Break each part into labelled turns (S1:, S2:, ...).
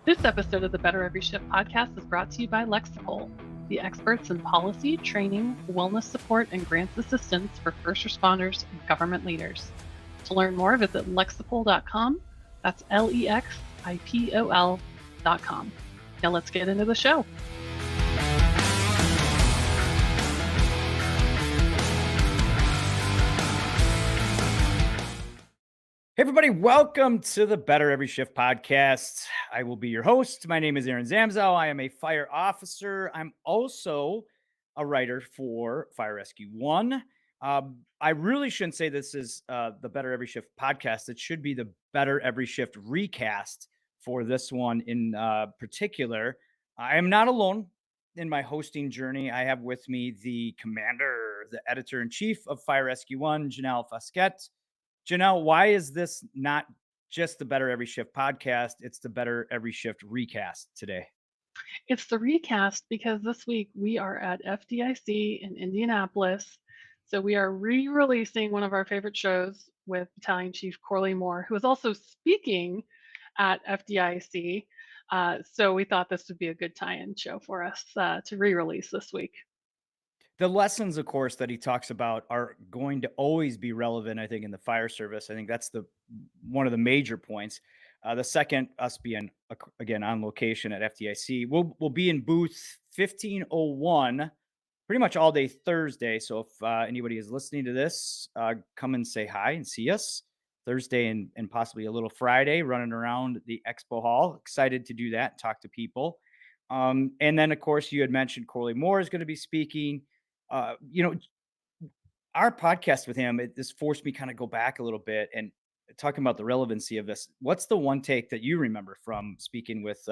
S1: This episode of the Better Every Shift podcast is brought to you by Lexipol, the experts in policy, training, wellness support, and grants assistance for first responders and government leaders. To learn more, visit lexipol.com. That's LEXIPOL.com. Now let's get into the show.
S2: Hey everybody, welcome to the Better Every Shift podcast. I will be your host. My name is Aaron Zamzow. I am a fire officer. I'm also a writer for Fire Rescue One. I really shouldn't say this is the Better Every Shift podcast. It should be the Better Every Shift recast for this one in particular. I am not alone in my hosting journey. I have with me the commander, the editor-in-chief of Fire Rescue One, Janelle Fasquette. Janelle, why is this not just the Better Every Shift podcast? It's the Better Every Shift recast today.
S1: It's the recast because this week we are at FDIC in Indianapolis. So we are re-releasing one of our favorite shows with Battalion Chief Corley Moore, who is also speaking at FDIC. So we thought this would be a good tie-in show for us to re-release this week.
S2: The lessons, of course, that he talks about are going to always be relevant, I think, in the fire service. I think that's one of the major points. The second, us being again on location at FDIC, we'll be in booth 1501 pretty much all day Thursday. So if anybody is listening to this, come and say hi and see us Thursday and possibly a little Friday, running around the expo hall. Excited to do that, talk to people. And then, of course, you had mentioned Corley Moore is going to be speaking. uh, you know, our podcast with him, this forced me kind of go back a little bit and talking about the relevancy of this. What's the one take that you remember from speaking with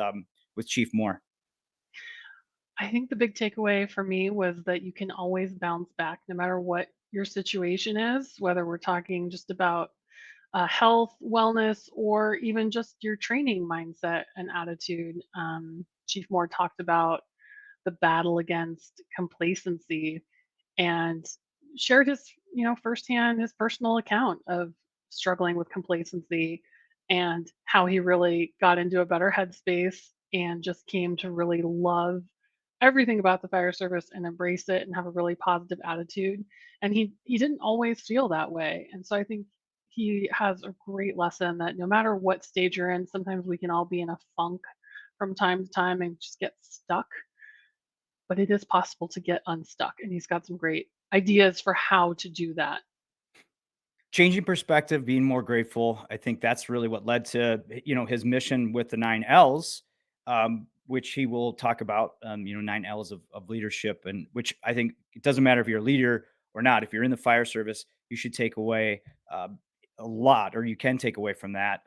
S2: Chief Moore?
S1: I think the big takeaway for me was that you can always bounce back no matter what your situation is, whether we're talking just about health, wellness, or even just your training mindset and attitude. Chief Moore talked about the battle against complacency and shared his, firsthand his personal account of struggling with complacency and how he really got into a better headspace and just came to really love everything about the fire service and embrace it and have a really positive attitude. And he didn't always feel that way. And so I think he has a great lesson that no matter what stage you're in, sometimes we can all be in a funk from time to time and just get stuck, but it is possible to get unstuck. And he's got some great ideas for how to do that.
S2: Changing perspective, being more grateful. I think that's really what led to his mission with the 9 L's, which he will talk about. 9 L's of leadership, and which I think it doesn't matter if you're a leader or not. If you're in the fire service, you should take away a lot, or you can take away from that.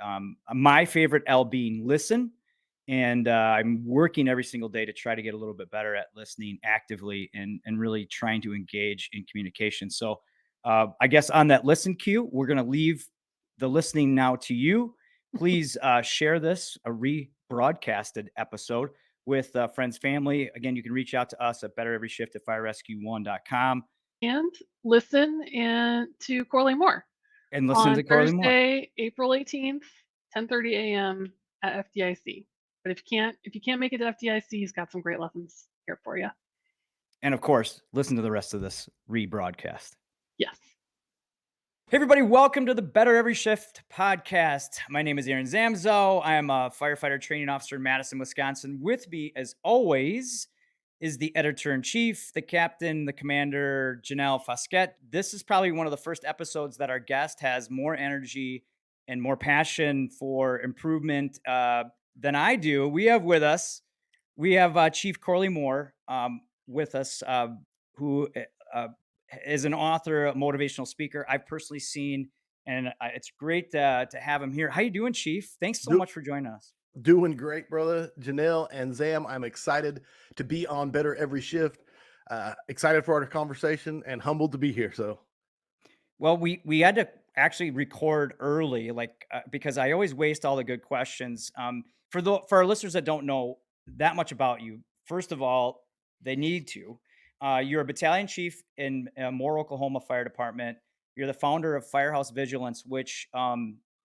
S2: My favorite L being listen. And I'm working every single day to try to get a little bit better at listening actively and really trying to engage in communication. So I guess on that listen cue, we're going to leave the listening now to you. Please share this, a rebroadcasted episode, with friends, family. Again, you can reach out to us at bettereveryshift at firerescue1.com.
S1: And listen to Corley Moore
S2: And listen
S1: on
S2: to Corley Moore.
S1: Thursday, April 18th, 10:30 a.m. at FDIC. But if you can't make it to FDIC, he's got some great lessons here for you.
S2: And of course, listen to the rest of this rebroadcast.
S1: Yes.
S2: Hey everybody, welcome to the Better Every Shift podcast. My name is Aaron Zamzow. I am a firefighter training officer in Madison, Wisconsin. With me, as always, is the editor-in-chief, the captain, the commander, Janelle Fasquette. This is probably one of the first episodes that our guest has more energy and more passion for improvement than I do. We have Chief Corley Moore with us, who is an author, a motivational speaker I've personally seen, and it's great to have him here. How you doing, Chief? Thanks so much for joining us.
S3: Doing great, brother. Janelle and Zam, I'm excited to be on Better Every Shift. Excited for our conversation and humbled to be here. So,
S2: well, we had to actually record early, because I always waste all the good questions. For our listeners that don't know that much about you, first of all, they need to. You're a battalion chief in Moore, Oklahoma Fire Department. You're the founder of Firehouse Vigilance, which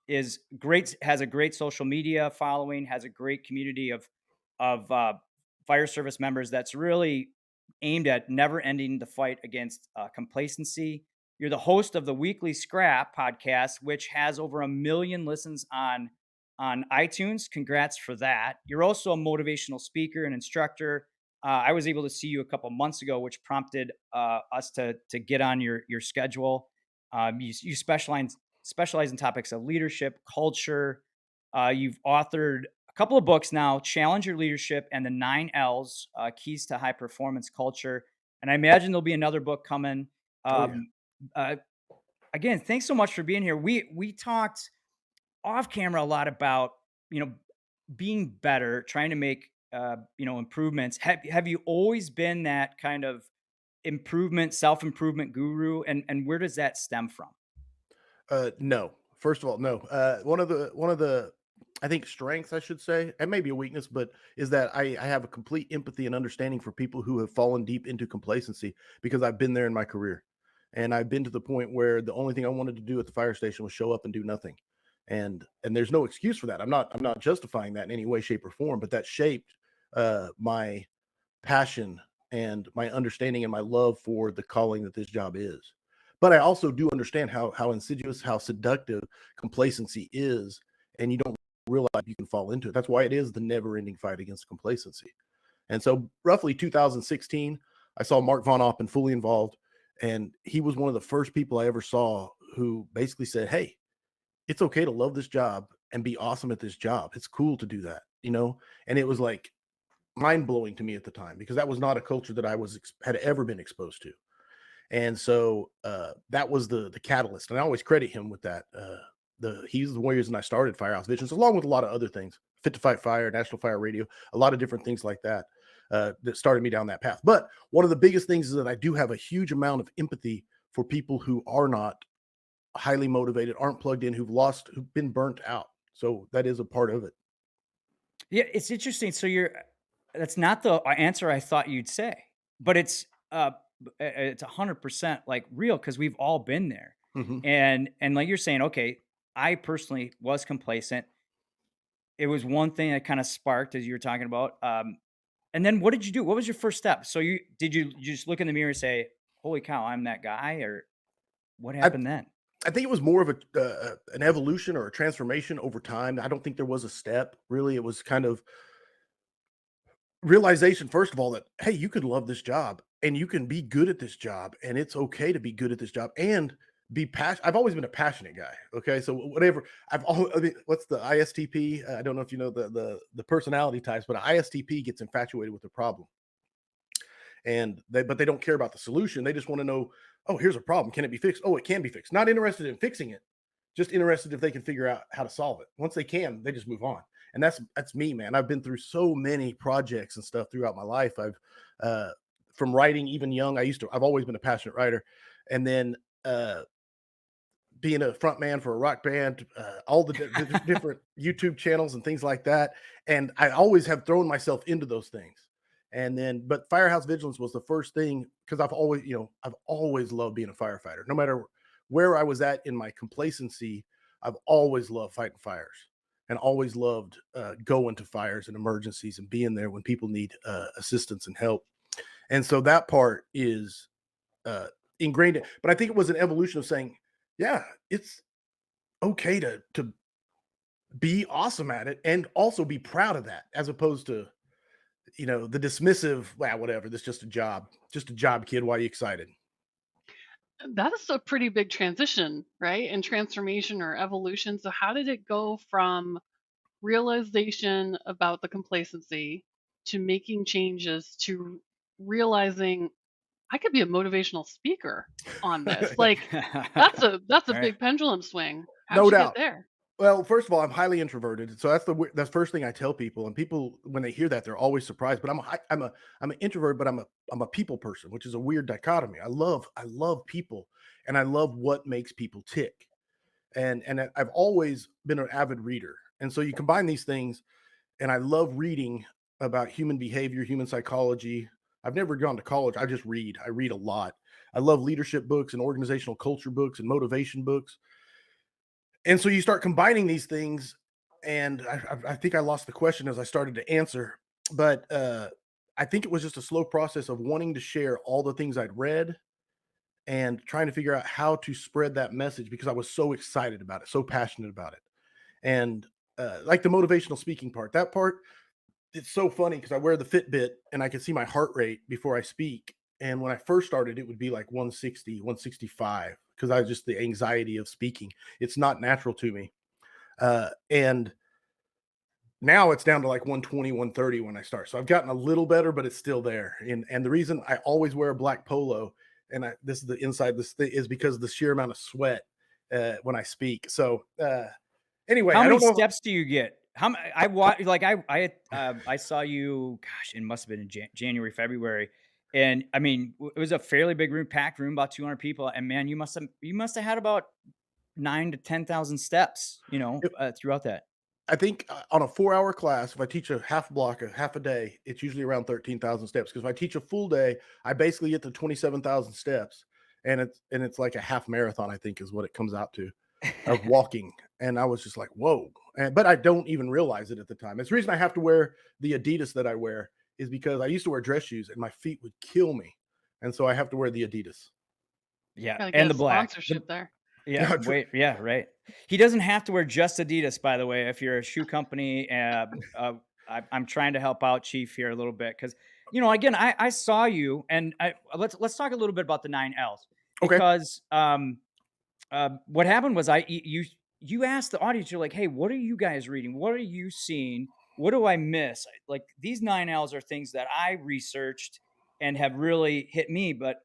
S2: is great, has a great social media following, has a great community of fire service members that's really aimed at never ending the fight against complacency. You're the host of the Weekly Scrap podcast, which has over 1 million listens on iTunes. Congrats for that. You're also a motivational speaker and instructor. I was able to see you a couple months ago, which prompted us to get on your schedule. You specialize in topics of leadership, culture. You've authored a couple of books now: Challenge Your Leadership and the 9 L's, Keys to High Performance Culture. And I imagine there'll be another book coming.
S3: Oh yeah.
S2: Uh, Again, thanks so much for being here. We talked off camera a lot about, being better, trying to make, improvements. Have you always been that kind of self-improvement guru? And where does that stem from?
S3: No. First of all, no. One of the I think strengths, I should say, and maybe a weakness, but is that I have a complete empathy and understanding for people who have fallen deep into complacency, because I've been there in my career. And I've been to the point where the only thing I wanted to do at the fire station was show up and do nothing. And there's no excuse for that. I'm not justifying that in any way, shape, or form, but that shaped my passion and my understanding and my love for the calling that this job is. But I also do understand how insidious, how seductive complacency is, and you don't realize you can fall into it. That's why it is the never-ending fight against complacency. And so, roughly 2016, I saw Mark Von Oppen fully involved, and he was one of the first people I ever saw who basically said, "Hey, it's okay to love this job and be awesome at this job. It's cool to do that," you know. And it was like mind blowing to me at the time, because that was not a culture that had ever been exposed to. And so that was the catalyst, and I always credit him with that. He's the reason I started Firehouse Vigilance, along with a lot of other things, Fit to Fight Fire, National Fire Radio, a lot of different things like that that started me down that path. But one of the biggest things is that I do have a huge amount of empathy for people who are not highly motivated, aren't plugged in, who've been burnt out. So that is a part of it.
S2: Yeah, it's interesting. So that's not the answer I thought you'd say, but it's 100% like real, because we've all been there.
S3: Mhm.
S2: And like you're saying, okay, I personally was complacent. It was one thing that kind of sparked, as you were talking about. And then what did you do? What was your first step? So you just look in the mirror and say, "Holy cow, I'm that guy," or what
S3: I
S2: happened then?
S3: I think it was more of an evolution or a transformation over time. I don't think there was a step really. It was kind of realization, first of all, that hey, you could love this job and you can be good at this job, and it's okay to be good at this job and be passionate. I've always been a passionate guy. Okay, so whatever I've always, I mean, what's the ISTP? I don't know if you know the personality types, but ISTP gets infatuated with the problem, and they don't care about the solution. They just want to know, oh, here's a problem. Can it be fixed? Oh, it can be fixed. Not interested in fixing it, just interested if they can figure out how to solve it. Once they can, they just move on. And that's me, man. I've been through so many projects and stuff throughout my life. I've from writing even young. I've always been a passionate writer, and then being a front man for a rock band, all the different YouTube channels and things like that. And I always have thrown myself into those things. And then, but Firehouse Vigilance was the first thing, because I've always loved being a firefighter. No matter where I was at in my complacency, I've always loved fighting fires, and always loved going to fires and emergencies and being there when people need assistance and help. And so that part is ingrained. But I think it was an evolution of saying, yeah, it's okay to be awesome at it and also be proud of that, as opposed to the dismissive, well, whatever, this just a job, kid, why are you excited?
S1: That's a pretty big transition, right? And transformation or evolution. So how did it go from realization about the complacency to making changes to realizing I could be a motivational speaker on this? Like that's a
S2: Right.
S1: big pendulum swing. How'd
S3: No
S1: you get
S3: doubt.
S1: there?
S3: Well, first of all, I'm highly introverted, so that's the first thing I tell people. And people, when they hear that, they're always surprised. But I'm an introvert, but I'm a people person, which is a weird dichotomy. I love people, and I love what makes people tick. And I've always been an avid reader, and so you combine these things, and I love reading about human behavior, human psychology. I've never gone to college. I just read. I read a lot. I love leadership books and organizational culture books and motivation books. And so you start combining these things, and I think I lost the question as I started to answer, but I think it was just a slow process of wanting to share all the things I'd read and trying to figure out how to spread that message because I was so excited about it, so passionate about it. And like the motivational speaking part, that part, it's so funny because I wear the Fitbit and I can see my heart rate before I speak. And when I first started, it would be like 160, 165 because I just the anxiety of speaking. It's not natural to me. And now it's down to like 120, 130 when I start. So I've gotten a little better, but it's still there. And the reason I always wear a black polo, and this is the inside this thing, is because of the sheer amount of sweat when I speak. So anyway,
S2: How
S3: I
S2: many
S3: don't know.
S2: steps do you get? I saw you, gosh, it must have been in January, February. And I mean, it was a fairly big room, packed room, about 200 people. And man, you must have had about 9 to 10,000 steps, throughout that.
S3: I think on a 4 hour class, if I teach a half block, a half a day, it's usually around 13,000 steps. Because if I teach a full day, I basically get to 27,000 steps, and it's like a half marathon. I think is what it comes out to of walking. And I was just like, whoa. But I don't even realize it at the time. It's the reason I have to wear the Adidas that I wear is because I used to wear dress shoes and my feet would kill me, and so I have to wear the Adidas.
S2: Yeah.
S1: Gotta get
S2: And
S1: a
S2: the black.
S1: sponsorship there.
S2: Yeah, wait, yeah, right. He doesn't have to wear just Adidas, by the way. If you're a shoe company, I'm trying to help out Chief here a little bit because, again, I saw you, and let's talk a little bit about the 9 Ls
S3: Okay.
S2: because what happened was you asked the audience, you're like, hey, what are you guys reading? What are you seeing? What do I miss? Like these 9 Ls are things that I researched and have really hit me, but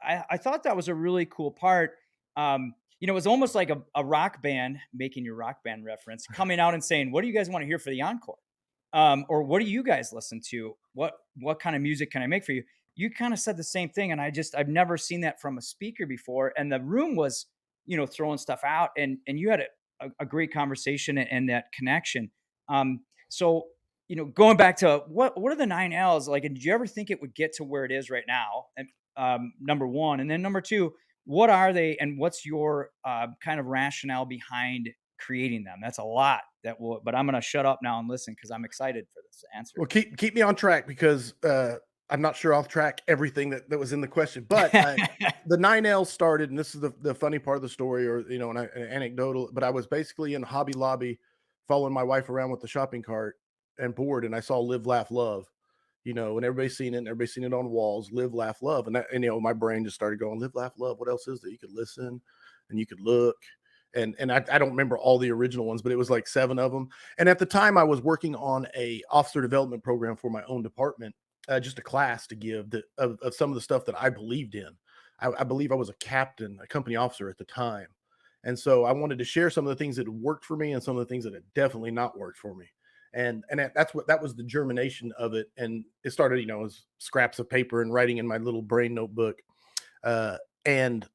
S2: I thought that was a really cool part. It was almost like a rock band, making your rock band reference, coming out and saying, what do you guys want to hear for the encore? Or what do you guys listen to? What kind of music can I make for you? You kind of said the same thing, and I've never seen that from a speaker before. And the room was, throwing stuff out, and you had a great conversation and that connection. So going back to what are the 9 Ls like, and did you ever think it would get to where it is right now? And number one, and then number two, what are they, and what's your kind of rationale behind creating them? That's a lot but I'm going to shut up now and listen because I'm excited for this answer.
S3: Well, keep me on track because I'm not sure I'll track everything that was in the question. But the 9L started, and this is the funny part of the story, or an anecdotal. But I was basically in Hobby Lobby, following my wife around with the shopping cart, and bored, and I saw "Live, Laugh, Love," and everybody's seen it, and everybody's seen it on walls. "Live, Laugh, Love," and my brain just started going, "Live, Laugh, Love." What else is there? You could listen, and you could look. And I don't remember all the original ones, but it was like 7 of them. And at the time, I was working on a officer development program for my own department, just a class to give of some of the stuff that I believed in. I believe I was a captain, a company officer at the time, and so I wanted to share some of the things that had worked for me and some of the things that had definitely not worked for me. And that was the germination of it. And it started, as scraps of paper and writing in my little brain notebook, and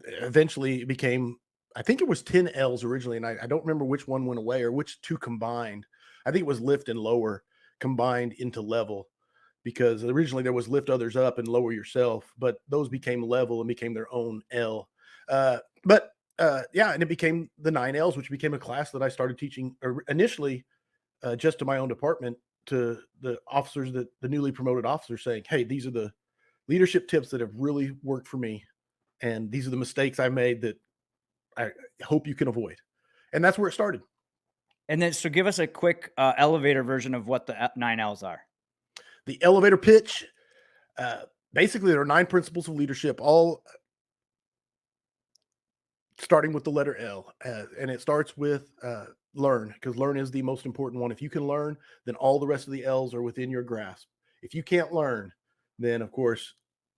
S3: eventually it became, I think it was 10 L's originally, and I don't remember which one went away or which two combined. I think it was lift and lower combined into level, because originally there was lift others up and lower yourself, but those became level and became their own L. Yeah, and it became the 9 L's, which became a class that I started teaching initially just to my own department, to the officers, that the newly promoted officers, saying, hey, these are the leadership tips that have really worked for me. And these are the mistakes I made that I hope you can avoid. And that's where it started.
S2: And then, so give us a quick elevator version of what the 9 Ls are.
S3: The elevator pitch, basically, there are 9 principles of leadership, all starting with the letter L. And it starts with learn, because learn is the most important one. If you can learn, then all the rest of the L's are within your grasp. If you can't learn, then of course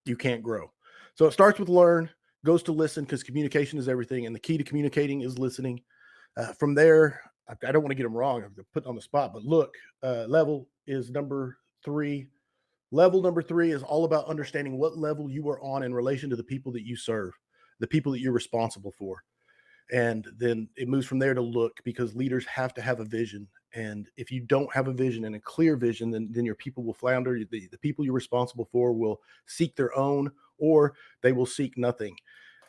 S3: you can't grow. So it starts with learn, goes to listen, because communication is everything. And the key to communicating is listening. From there, I don't want to get them wrong. I'm put on the spot, but look, level is number 3. Level number 3 is all about understanding what level you are on in relation to the people that you serve, the people that you're responsible for. And then it moves from there to look, because leaders have to have a vision. And if you don't have a vision and a clear vision, then your people will flounder. The people you're responsible for will seek their own, or they will seek nothing.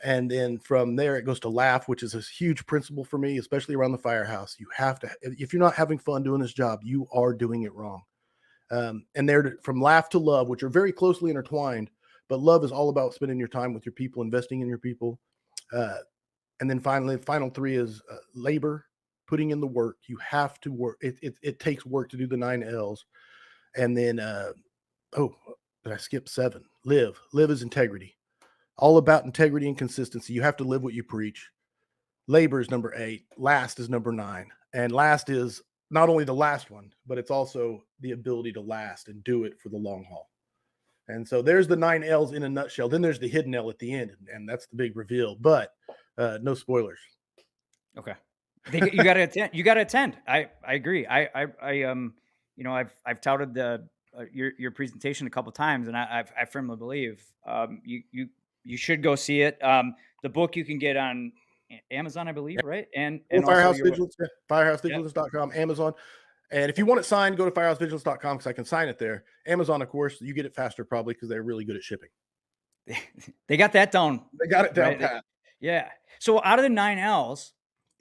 S3: And then from there, it goes to laugh, which is a huge principle for me, especially around the firehouse. You have to, if you're not having fun doing this job, you are doing it wrong. And there, from laugh to love, which are very closely intertwined, but love is all about spending your time with your people, investing in your people. Uh, and then finally, the final three is labor, putting in the work. You have to work. It takes work to do the 9 L's. And then, oh, did I skip 7? Live. Live is integrity. All about integrity and consistency. You have to live what you preach. Labor is number 8. Last is number 9. And last is not only the last one, but it's also the ability to last and do it for the long haul. And so there's the 9 L's in a nutshell. Then there's the hidden L at the end, and that's the big reveal. But no spoilers.
S2: Okay. You got to attend. You got to attend. I agree. You know, I've touted your presentation a couple of times, and I firmly believe you should go see it. The book you can get on Amazon, I believe, right? And also
S3: Firehouse
S2: your
S3: Vigilance, firehousevigilance.com, Amazon. And if you want it signed, go to firehousevigilance.com because I can sign it there. Amazon, of course, you get it faster probably because they're really good at shipping.
S2: They got that down.
S3: They got it down
S2: right?
S3: pat.
S2: Yeah. So out of the 9 L's,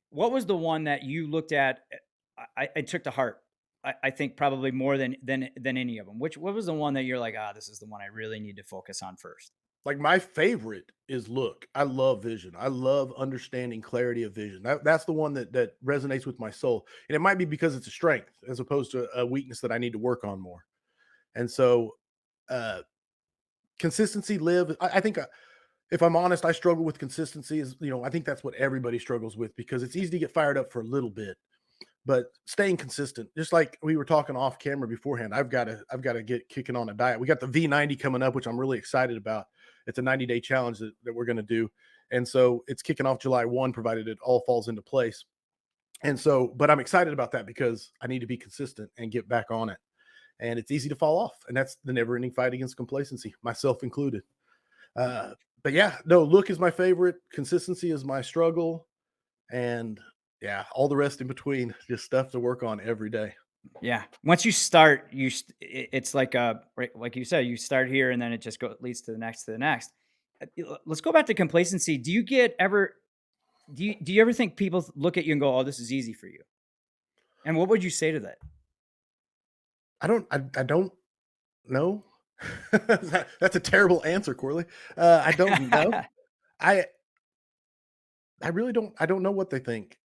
S2: what was the one that you looked at? I took to heart. I think probably more than any of them. What was the one that you're like, this is the one I really need to focus on first?
S3: Like my favorite is look. I love vision. I love understanding clarity of vision. That's the one that resonates with my soul. And it might be because it's a strength as opposed to a weakness that I need to work on more. And so consistency, live. I think if I'm honest, I struggle with consistency. I think that's what everybody struggles with because it's easy to get fired up for a little bit, but staying consistent, just like we were talking off camera beforehand, I've got to get kicking on a diet. We got the V90 coming up, which I'm really excited about. It's a 90-day challenge that we're going to do. And so it's kicking off July 1, provided it all falls into place. And so, but I'm excited about that because I need to be consistent and get back on it. And it's easy to fall off. And that's the never ending fight against complacency, myself included. But yeah, no, look is my favorite. Consistency is my struggle. And yeah, all the rest in between, just stuff to work on every day.
S2: Yeah. Once you start, it's like like you said, you start here and then it just leads to the next, to the next. Let's go back to complacency. Do you ever think people look at you and go, "Oh, this is easy for you"? And what would you say to that?
S3: I don't know. That's a terrible answer, Corley. I don't know. I really don't. I don't know what they think.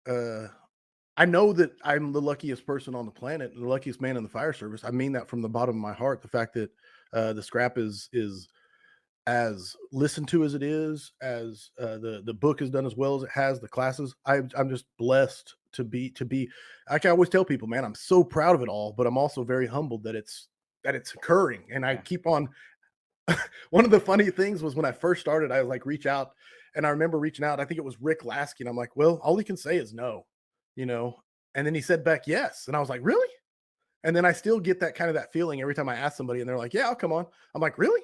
S3: I know that I'm the luckiest person on the planet, the luckiest man in the fire service. I mean that from the bottom of my heart. The fact that the scrap is as listened to as it is, as the book is done as well as it has, the classes. I'm just blessed to be. Like I always tell people, man, I'm so proud of it all, but I'm also very humbled that it's occurring, and I keep on. One of the funny things was when I first started, I was like, reach out, and I remember reaching out. I think it was Rick Lasky, and I'm like, well, all he can say is no. And then he said back, yes. And I was like, really? And then I still get that feeling every time I ask somebody and they're like, yeah, I'll come on. I'm like, really?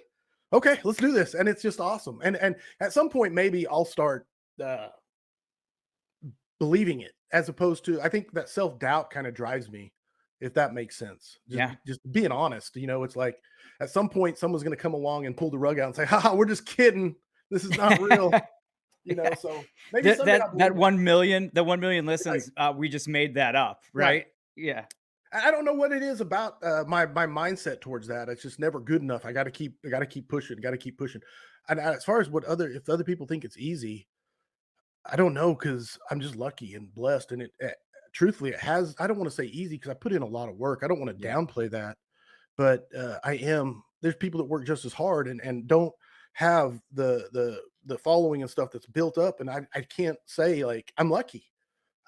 S3: Okay, let's do this. And it's just awesome. And at some point, maybe I'll start believing it as opposed to, I think that self-doubt kind of drives me, if that makes sense. Just being honest, it's like at some point someone's going to come along and pull the rug out and say, haha, we're just kidding. This is not real. So maybe
S2: that 1 million, the 1 million listens, we just made that up, right? Yeah.
S3: I don't know what it is about my mindset towards that. It's just never good enough. I got to keep pushing. Got to keep pushing. And as far as if other people think it's easy, I don't know because I'm just lucky and blessed. And truthfully, it has. I don't want to say easy because I put in a lot of work. I don't want to downplay that, but I am. There's people that work just as hard and don't have the following and stuff that's built up. And I can't say like I'm lucky.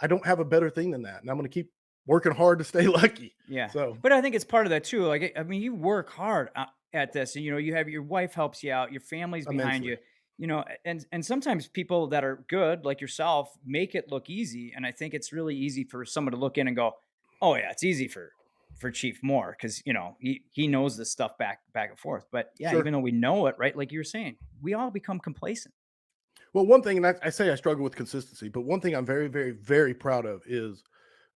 S3: I don't have a better thing than that, and I'm going to keep working hard to stay lucky.
S2: Yeah.
S3: So,
S2: but I think it's part of that too. Like, I mean, you work hard at this, and you have your wife helps you out, your family's behind
S3: immensely.
S2: you, and sometimes people that are good, like yourself, make it look easy. And I think it's really easy for someone to look in and go, oh yeah, it's easy for Chief Moore. Cause he knows this stuff back and forth. But yeah,
S3: Sure.
S2: even though we know it, right? Like you were saying, we all become complacent.
S3: Well, one thing, and I say I struggle with consistency, but one thing I'm very, very, very proud of is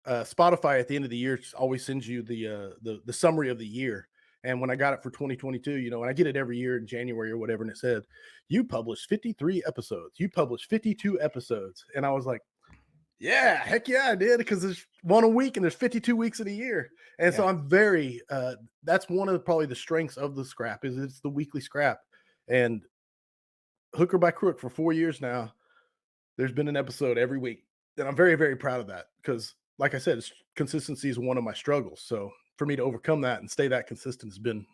S3: Spotify at the end of the year always sends you the summary of the year. And when I got it for 2022, and I get it every year in January or whatever, and it said, you published 53 episodes, you published 52 episodes. And I was like, yeah, heck yeah, I did, because there's one a week and there's 52 weeks in a year. And so
S2: Yeah.
S3: I'm very, that's one of probably the strengths of the scrap is it's the weekly scrap. And hook or by crook for 4 years now, there's been an episode every week. And I'm very, very proud of that because, like I said, consistency is one of my struggles. So for me to overcome that and stay that consistent has been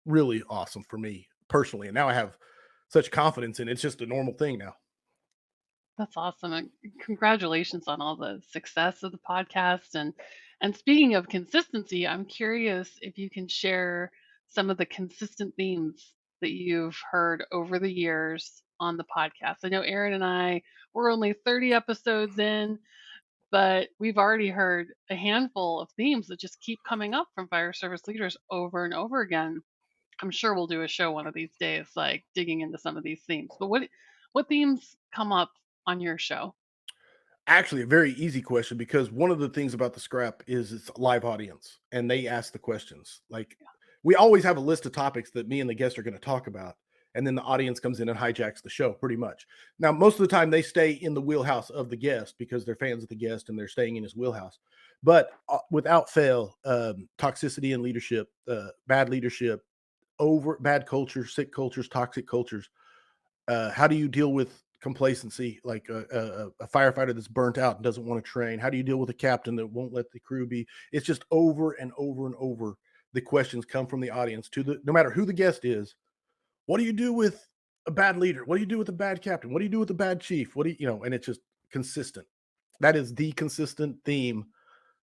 S3: really awesome for me personally. And now I have such confidence in it. It's just a normal thing now.
S1: That's awesome. And congratulations on all the success of the podcast. And speaking of consistency, I'm curious if you can share some of the consistent themes that you've heard over the years on the podcast. I know Aaron and I, we're only 30 episodes in, but we've already heard a handful of themes that just keep coming up from fire service leaders over and over again. I'm sure we'll do a show one of these days, like digging into some of these themes. But what themes come up on your show?
S3: Actually, a very easy question, because one of the things about the scrap is it's a live audience and they ask the questions. Like, we always have a list of topics that me and the guest are going to talk about. And then the audience comes in and hijacks the show pretty much. Now, most of the time they stay in the wheelhouse of the guest because they're fans of the guest and they're staying in his wheelhouse. But without fail, toxicity and leadership, bad leadership, over bad cultures, sick cultures, toxic cultures. How do you deal with complacency, like a firefighter that's burnt out and doesn't want to train? How do you deal with a captain that won't let the crew be? It's just over and over and over. The questions come from the audience to no matter who the guest is. What do you do with a bad leader? What do you do with a bad captain? What do you do with a bad chief? What do and it's just consistent. That is the consistent theme.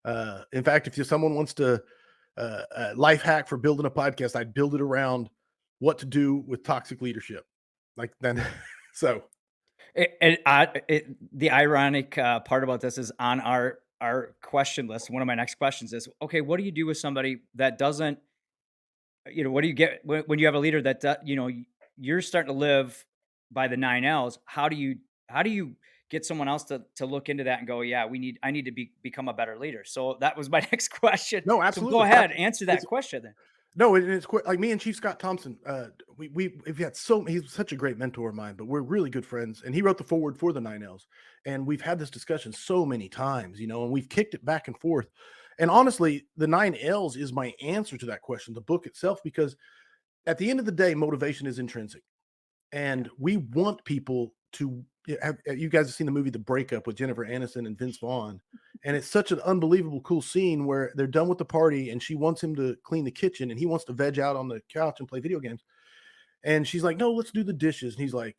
S3: In fact, if someone wants to life hack for building a podcast, I'd build it around what to do with toxic leadership. Like then, so
S2: The ironic part about this is on our question list. One of my next questions is, okay, what do you do with somebody that doesn't, what do you get when you have a leader that, you're starting to live by the 9 L's? How do you get someone else to look into that and go, yeah, I need to become a better leader? So that was my next question.
S3: no,
S2: So go
S3: absolutely.
S2: ahead, answer that
S3: It's,
S2: question then.
S3: no, it's quick. Like me and Chief Scott Thompson, we've had he's such a great mentor of mine, but we're really good friends. And he wrote the foreword for the 9 L's. And we've had this discussion so many times, and we've kicked it back and forth. And honestly, the 9 L's is my answer to that question, the book itself, because at the end of the day, motivation is intrinsic. And we want people to you guys have seen the movie The Breakup with Jennifer Aniston and Vince Vaughn. And it's such an unbelievable cool scene where they're done with the party and she wants him to clean the kitchen and he wants to veg out on the couch and play video games. And she's like, no, let's do the dishes. And he's like,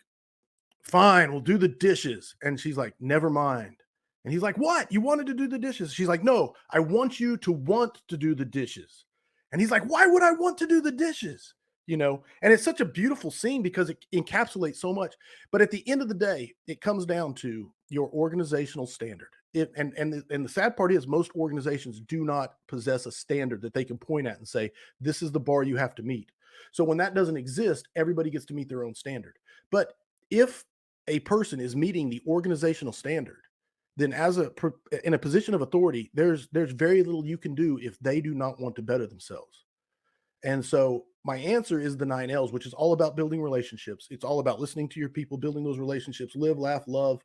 S3: fine, we'll do the dishes. And she's like, never mind. And he's like, what? You wanted to do the dishes? She's like, no, I want you to want to do the dishes. And he's like, why would I want to do the dishes? And it's such a beautiful scene because it encapsulates so much. But at the end of the day, it comes down to your organizational standard. And the sad part is most organizations do not possess a standard that they can point at and say, this is the bar you have to meet. So when that doesn't exist, everybody gets to meet their own standard. But if a person is meeting the organizational standard, then in a position of authority, there's very little you can do if they do not want to better themselves. And so my answer is the 9 L's, which is all about building relationships. It's all about listening to your people, building those relationships, live, laugh, love,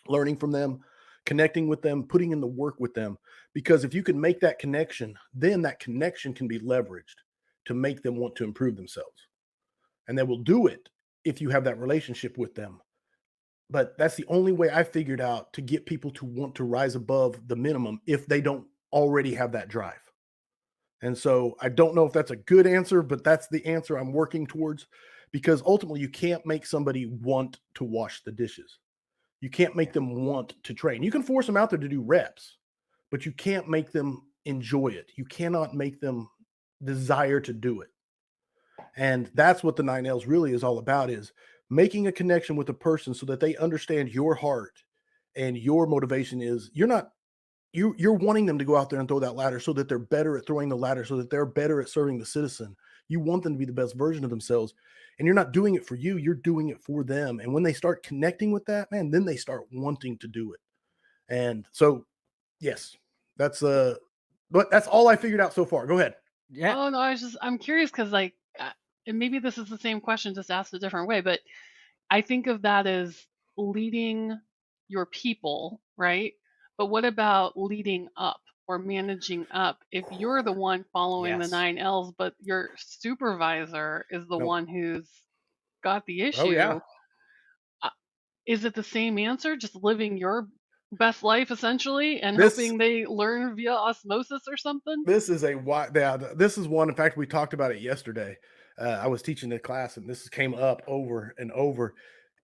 S3: learning from them, connecting with them, putting in the work with them. Because if you can make that connection, then that connection can be leveraged to make them want to improve themselves. And they will do it if you have that relationship with them. But that's the only way I figured out to get people to want to rise above the minimum if they don't already have that drive. And so I don't know if that's a good answer, but that's the answer I'm working towards, because ultimately you can't make somebody want to wash the dishes. You can't make them want to train. You can force them out there to do reps, but you can't make them enjoy it. You cannot make them desire to do it. And that's what the 9 L's really is all about, is making a connection with a person so that they understand your heart and your motivation is you're wanting them to go out there and throw that ladder so that they're better at throwing the ladder, so that they're better at serving the citizen. You want them to be the best version of themselves, and you're not doing it for you. You're doing it for them. And when they start connecting with that, man, then they start wanting to do it. And so, yes, but that's all I figured out so far. Go ahead.
S2: Yeah.
S1: Oh no, I'm curious because and maybe this is the same question, just asked a different way, but I think of that as leading your people, right? But what about leading up or managing up? If you're the one following the
S2: Yes.
S1: 9 L's, but your supervisor is the
S3: No.
S1: one who's got the
S3: Oh yeah.
S1: issue, uh, is it the same answer? Just living your best life essentially and
S3: This
S1: hoping they learn via osmosis or something?
S3: This is a yeah, this is one. In fact, we talked about it yesterday. I was teaching the class, and this came up over and over.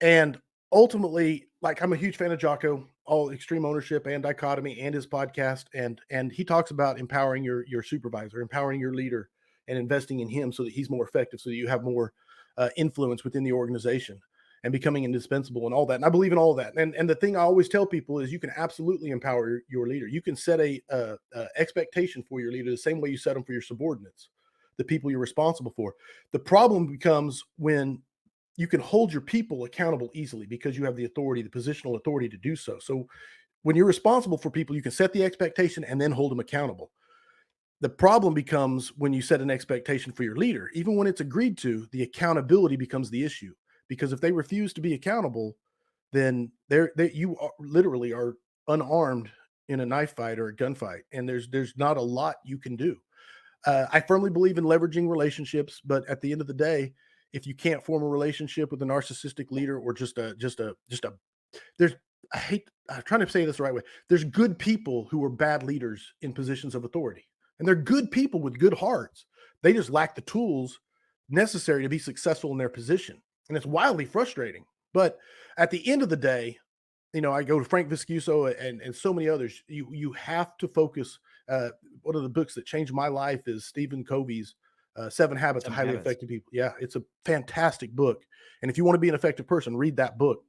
S3: And ultimately, like I'm a huge fan of Jocko, all extreme ownership and dichotomy, and his podcast. And he talks about empowering your supervisor, empowering your leader, and investing in him so that he's more effective, so that you have more influence within the organization and becoming indispensable and all that. And I believe in all of that. And the thing I always tell people is you can absolutely empower your leader. You can set a expectation for your leader the same way you set them for your subordinates, the people you're responsible for. The problem becomes when you can hold your people accountable easily because you have the authority, the positional authority to do so. So when you're responsible for people, you can set the expectation and then hold them accountable. The problem becomes when you set an expectation for your leader. Even when it's agreed to, the accountability becomes the issue, because if they refuse to be accountable, then you literally are unarmed in a knife fight or a gunfight, and there's not a lot you can do. I firmly believe in leveraging relationships, but at the end of the day, if you can't form a relationship with a narcissistic leader or just a there's I'm trying to say this the right way. There's good people who are bad leaders in positions of authority. And they're good people with good hearts. They just lack the tools necessary to be successful in their position. And it's wildly frustrating. But at the end of the day, I go to Frank Viscuso and so many others. You have to focus. One of the books that changed my life is Stephen Covey's 7 Habits of
S2: 7
S3: Highly
S2: Habits.
S3: Effective People. Yeah, it's a fantastic book. And if you want to be an effective person, read that book.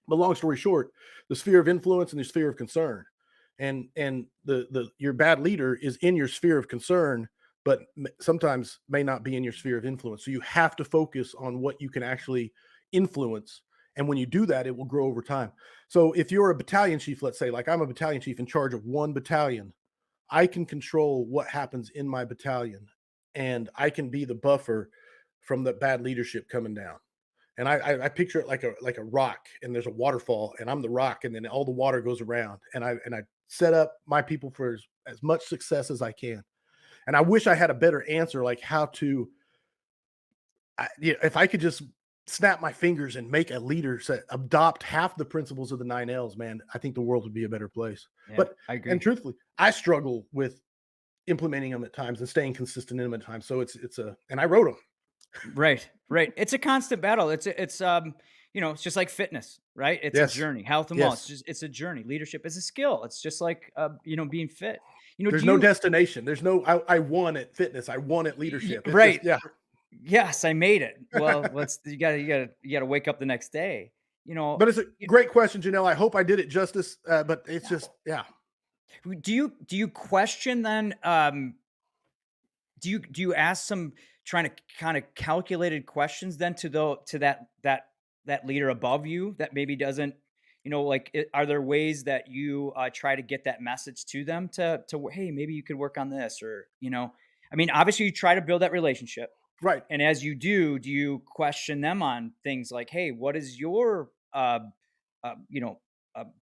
S3: But long story short, the sphere of influence and the sphere of concern, and the your bad leader is in your sphere of concern, but sometimes may not be in your sphere of influence. So you have to focus on what you can actually influence. And when you do that, it will grow over time. So if you're a battalion chief, let's say, like I'm a battalion chief in charge of one battalion, I can control what happens in my battalion, and I can be the buffer from the bad leadership coming down. And I picture it like a rock, and there's a waterfall, and I'm the rock, and then all the water goes around, and I set up my people for as much success as I can. And I wish I had a better answer, like how to, if I could just snap my fingers and make a leader adopt half the principles of the 9 L's, man, I think the world would be a better place.
S2: Yeah,
S3: But
S2: I
S3: and
S2: agree.
S3: truthfully, I struggle with implementing them at times and staying consistent in them at times. So and I wrote them.
S2: Right, right. It's a constant battle. It's just like fitness, right? It's a
S3: Yes,
S2: journey. Health and
S3: yes.
S2: wellness, it's a journey. Leadership is a skill. It's just like being fit.
S3: There's
S2: Do
S3: no
S2: you
S3: destination. There's no I won at fitness. I won at leadership. It's just
S2: right.
S3: yeah.
S2: Yes, I made it. Well, let's you gotta wake up the next day.
S3: But it's a
S2: Y-
S3: great question, Janelle. I hope I did it justice. But it's just yeah.
S2: do you question then do you ask some trying to kind of calculated questions then to that leader above you that maybe doesn't like are there ways that you try to get that message to them to hey, maybe you could work on this, or I mean, obviously you try to build that relationship,
S3: Right.
S2: and as you do you question them on things like, hey, what is your you know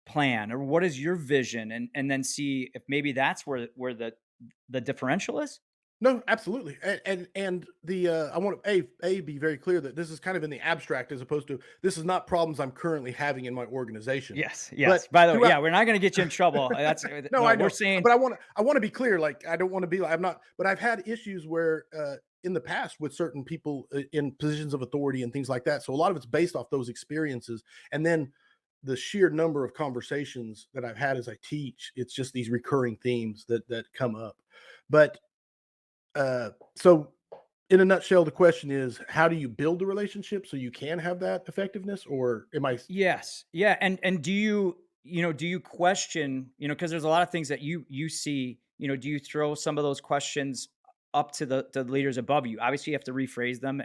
S2: plan, or what is your vision, and then see if maybe that's where the differential is.
S3: No, absolutely. And the I want to be very clear that this is kind of in the abstract as opposed to this is not problems I'm currently having in my organization.
S2: Yes,
S3: But
S2: yes. By the way,
S3: throughout
S2: yeah, we're not gonna get you in trouble. That's
S3: no,
S2: no,
S3: I
S2: we're
S3: know.
S2: saying
S3: But I want to be clear. Like I don't want to be like I'm not. But I've had issues where in the past with certain people in positions of authority and things like that. So a lot of it's based off those experiences, and then the sheer number of conversations that I've had as I teach. It's just these recurring themes that come up. But so in a nutshell, the question is, how do you build a relationship so you can have that effectiveness? Or am I
S2: yes. Yeah, and do you question, because there's a lot of things that you see, do you throw some of those questions up to the leaders above you? Obviously, you have to rephrase them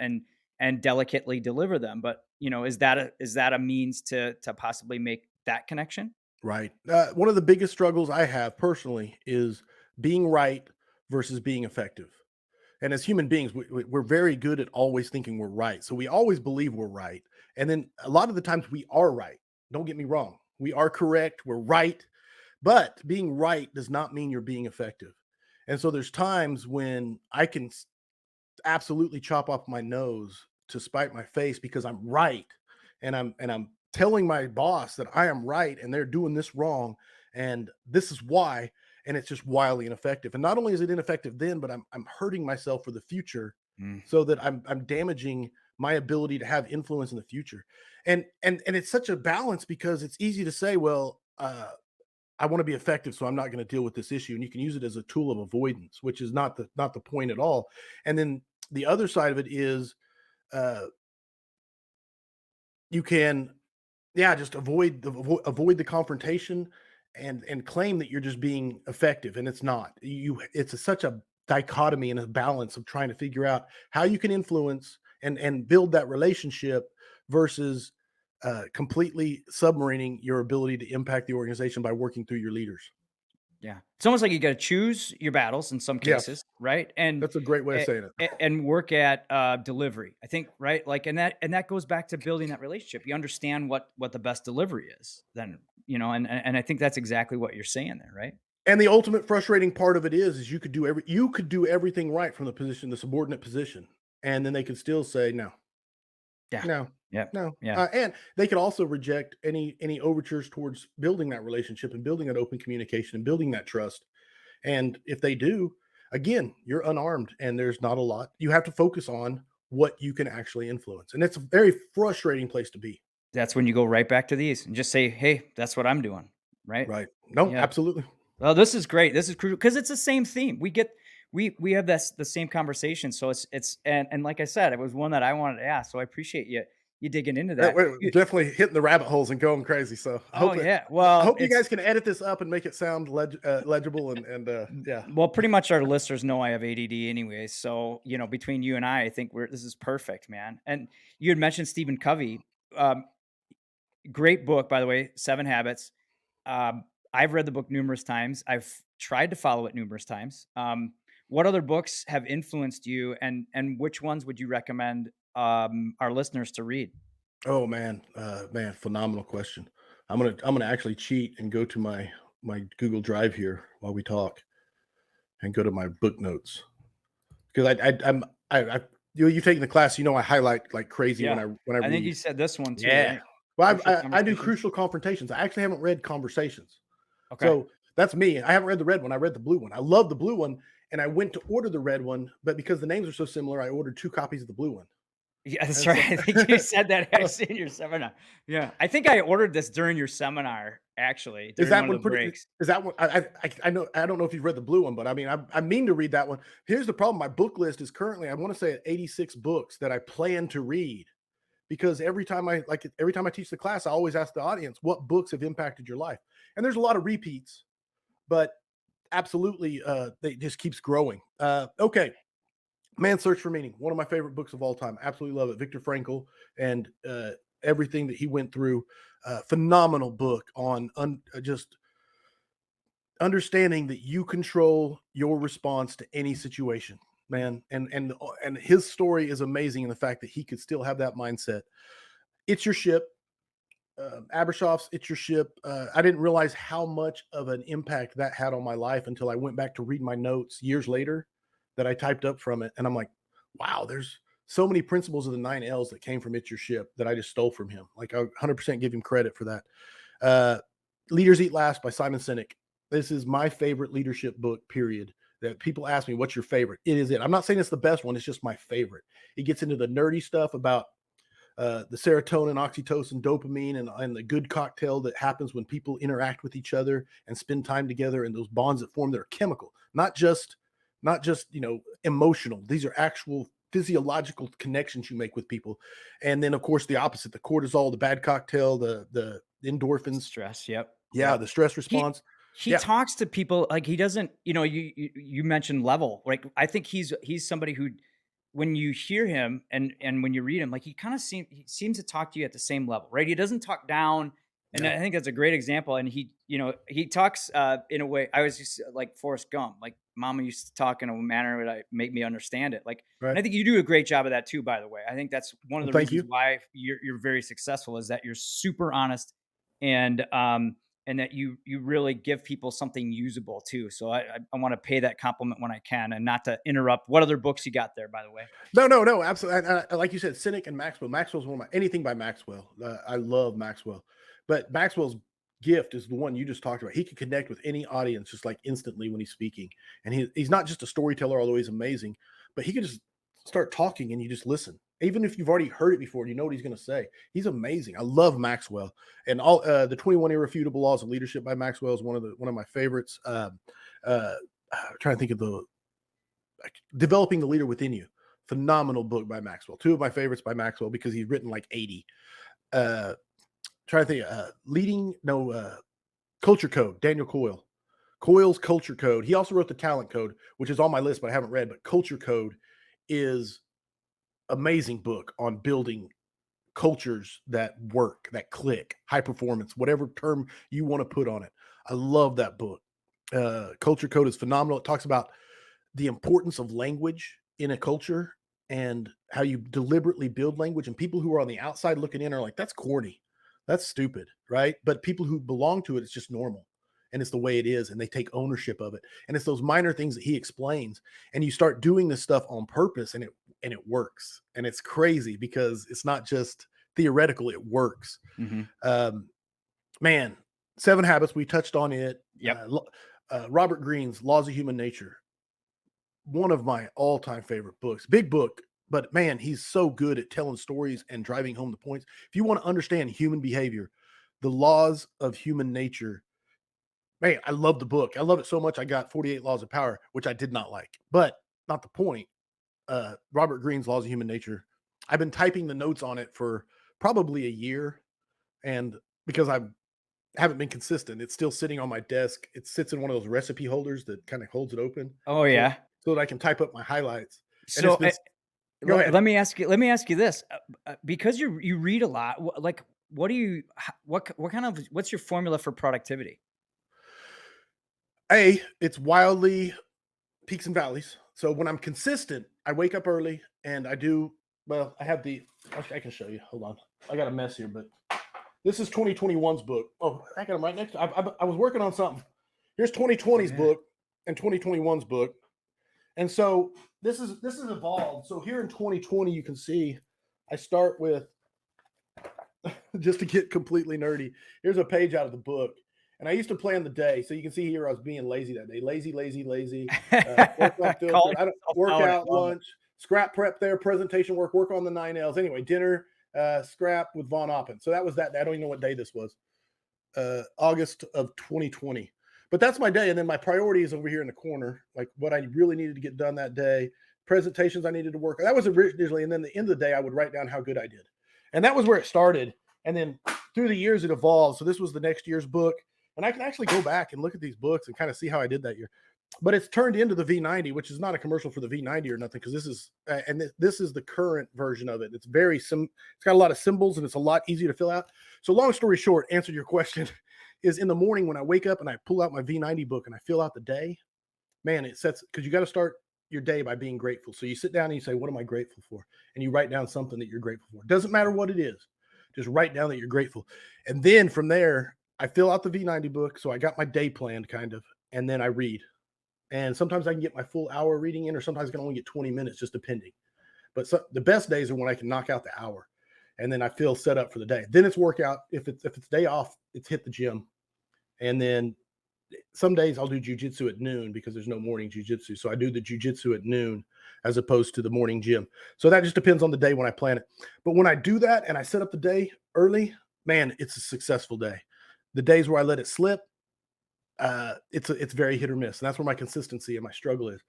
S2: and delicately deliver them, but, is that a means to possibly make that connection?
S3: right? One of the biggest struggles I have personally is being right versus being effective. And as human beings, we're very good at always thinking we're right. So we always believe we're right. And then a lot of the times we are right. Don't get me wrong. We are correct. We're right. But being right does not mean you're being effective. And so there's times when I can absolutely chop off my nose to spite my face because I'm right. And I'm telling my boss that I am right and they're doing this wrong. And this is why. And it's just wildly ineffective. And not only is it ineffective then, but I'm hurting myself for the future
S2: Mm.
S3: so that I'm damaging my ability to have influence in the future. And it's such a balance because it's easy to say, well, I want to be effective, so I'm not going to deal with this issue. And you can use it as a tool of avoidance, which is not the point at all. And then the other side of it is uh, you can, yeah, just avoid the confrontation and claim that you're just being effective, and it's not. Such a dichotomy and a balance of trying to figure out how you can influence and build that relationship versus completely submarining your ability to impact the organization by working through your leaders.
S2: Yeah. It's almost like you got to choose your battles in some
S3: Yes,
S2: cases, right?
S3: that's a great way of
S2: A-
S3: saying it.
S2: and work at delivery. I think, right? Like, and that goes back to building that relationship. You understand what the best delivery is, then, and I think that's exactly what you're saying there, right?
S3: And the ultimate frustrating part of it is you could do everything right from the subordinate position, and then they could still say no,
S2: Yeah.
S3: no,
S2: Yeah.
S3: no,
S2: Yeah.
S3: and they could also reject any overtures towards building that relationship and building that open communication and building that trust. And if they do, again, you're unarmed, and there's not a lot. You have to focus on what you can actually influence, and it's a very frustrating place to be.
S2: That's when you go right back to these and just say, "Hey, that's what I'm doing." Right?
S3: Right? No,
S2: Yeah.
S3: absolutely.
S2: Well, this is great. This is crucial because it's the same theme. We have this the same conversation. So it's and like I said, it was one that I wanted to ask. So I appreciate you digging into that.
S3: We're definitely hitting the rabbit holes and going crazy. So
S2: Oh yeah.
S3: I
S2: Well,
S3: hope you
S2: it's
S3: guys can edit this up and make it sound legible and yeah.
S2: well, pretty much our listeners know I have ADD anyway. So, between you and I think this is perfect, man. And you had mentioned Stephen Covey. Um, Great book, by the way, 7 Habits. I've read the book numerous times. I've tried to follow it numerous times. What other books have influenced you, and which ones would you recommend our listeners to read?
S3: Oh man, phenomenal question. I'm gonna actually cheat and go to my Google Drive here while we talk and go to my book notes because you've taken the class. I highlight like crazy when
S2: Yeah,
S3: I
S2: I think you
S3: read.
S2: said this one too,
S3: Yeah.
S2: right?
S3: Well,
S2: Crucial
S3: I do
S2: conversations.
S3: crucial confrontations. I actually haven't read conversations.
S2: Okay.
S3: So that's me. I haven't read the red one. I read the blue one. I love the blue one. And I went to order the red one, but because the names are so similar, I ordered 2 copies of the blue one.
S2: Yeah, that's
S3: And
S2: right.
S3: so,
S2: I think you said that
S3: so
S2: actually in your seminar. Yeah, I think I ordered this during your seminar, actually,
S3: is
S2: during
S3: that
S2: one of
S3: one
S2: the
S3: pretty?
S2: breaks.
S3: Is that one? I know. I don't know if you've read the blue one, but I mean, I mean to read that one. Here's the problem: my book list is currently, I want to say, at 86 books that I plan to read. Because every time I teach the class, I always ask the audience, "What books have impacted your life?" And there's a lot of repeats, but absolutely, they just keeps growing. Okay, Man's Search for Meaning, one of my favorite books of all time. Absolutely love it. Viktor Frankl and everything that he went through. Phenomenal book on just understanding that you control your response to any situation, man. And his story is amazing in the fact that he could still have that mindset. It's Your Ship. Abershoff's It's Your Ship. I didn't realize how much of an impact that had on my life until I went back to read my notes years later that I typed up from it. And I'm like, wow, there's so many principles of the 9 L's that came from It's Your Ship that I just stole from him. Like, I 100% give him credit for that. Uh, Leaders Eat Last by Simon Sinek. This is my favorite leadership book, period. That people ask me, what's your favorite? It is it. I'm not saying it's the best one. It's just my favorite. It gets into the nerdy stuff about the serotonin, oxytocin, dopamine, and the good cocktail that happens when people interact with each other and spend time together, and those bonds that form that are chemical, not just emotional. These are actual physiological connections you make with people. And then of course the opposite, the cortisol, the bad cocktail, the endorphins,
S2: Stress. Yep.
S3: yeah,
S2: Yep.
S3: the stress
S2: He
S3: response.
S2: he
S3: Yeah,
S2: talks to people like he doesn't, you mentioned level. Like I think he's somebody who when you hear him and when you read him, like he seems to talk to you at the same level, right? He doesn't talk down. And
S3: Yeah.
S2: I think that's a great example. And he talks in a way. I was just like Forrest Gump. Like Mama used to talk in a manner that make me understand it. Like, and
S3: Right.
S2: I think you do a great job of that too. By the way, I think that's one of
S3: Well,
S2: the
S3: thank
S2: reasons
S3: you.
S2: why you're very successful is that you're super honest and that you really give people something usable too. So I want to pay that compliment when I can, and not to interrupt. What other books you got there, by the way?
S3: No, absolutely. Like you said, Cynic and Maxwell. Maxwell's one of my anything by Maxwell. I love Maxwell, but Maxwell's gift is the one you just talked about. He can connect with any audience just like instantly when he's speaking, and he's not just a storyteller, although he's amazing, but he can just start talking and you just listen, even if you've already heard it before. You know what he's going to say. He's amazing. I love Maxwell, and all the 21 Irrefutable Laws of Leadership by Maxwell is one of my favorites. I'm trying to think of the Developing the Leader Within You. Phenomenal book by Maxwell. Two of my favorites by Maxwell because he's written like 80. Trying to think, Culture Code, Daniel Coyle. Coyle's Culture Code. He also wrote the Talent Code, which is on my list, but I haven't read. But Culture Code is amazing book on building cultures that work, that click, high performance, whatever term you want to put on it. I love that book. Culture Code is phenomenal. It talks about the importance of language in a culture and how you deliberately build language. And people who are on the outside looking in are like, that's corny. That's stupid. Right. But people who belong to it, it's just normal. And it's the way it is. And they take ownership of it. And it's those minor things that he explains. And you start doing this stuff on purpose and it works. And it's crazy because it's not just theoretical, it works.
S2: Mm-hmm.
S3: Man, 7 Habits, we touched on it.
S2: Yep.
S3: Robert Greene's Laws of Human Nature. One of my all-time favorite books. Big book, but man, he's so good at telling stories and driving home the points. If you want to understand human behavior, the laws of human nature, man, I love the book. I love it so much. I got 48 Laws of Power, which I did not like, but not the point. Robert Greene's Laws of Human Nature. I've been typing the notes on it for probably a year, and because I haven't been consistent, it's still sitting on my desk. It sits in one of those recipe holders that kind of holds it open.
S2: Oh yeah.
S3: So that I can type up my highlights. And
S2: So
S3: it's been, go ahead.
S2: let me ask you this, because you read a lot. Like, what do you what kind of what's your formula for productivity?
S3: It's wildly peaks and valleys. So when I'm consistent, I wake up early and I do, well, I have I can show you. Hold on. I got a mess here, but this is 2021's book. Oh, I got them right next to I was working on something. Here's 2020's book and 2021's book. And so this is evolved. So here in 2020, you can see I start with, just to get completely nerdy, here's a page out of the book. And I used to plan the day. So you can see here I was being lazy that day. Lazy. Workout, lunch, scrap prep there, presentation work on the 9 L's. Anyway, dinner, scrap with Von Oppen. So that was that. I don't even know what day this was. August of 2020. But that's my day. And then my priorities over here in the corner, like what I really needed to get done that day, presentations I needed to work on. That was originally. And then the end of the day, I would write down how good I did. And that was where it started. And then through the years, it evolved. So this was the next year's book. And I can actually go back and look at these books and kind of see how I did that year. But it's turned into the V90, which is not a commercial for the V90 or nothing, because this is this is the current version of it. It's it's got a lot of symbols and it's a lot easier to fill out. So long story short, answer your question is in the morning when I wake up and I pull out my V90 book and I fill out the day, man, it sets, because you got to start your day by being grateful. So you sit down and you say, what am I grateful for? And you write down something that you're grateful for. It doesn't matter what it is. Just write down that you're grateful. And then from there, I fill out the V90 book. So I got my day planned kind of, and then I read. And sometimes I can get my full hour reading in, or sometimes I can only get 20 minutes, just depending. But the best days are when I can knock out the hour, and then I feel set up for the day. Then it's workout. If it's day off, it's hit the gym. And then some days I'll do jujitsu at noon because there's no morning jujitsu. So I do the jujitsu at noon as opposed to the morning gym. So that just depends on the day when I plan it. But when I do that and I set up the day early, man, it's a successful day. The days where I let it slip, it's very hit or miss. And that's where my consistency and my struggle is.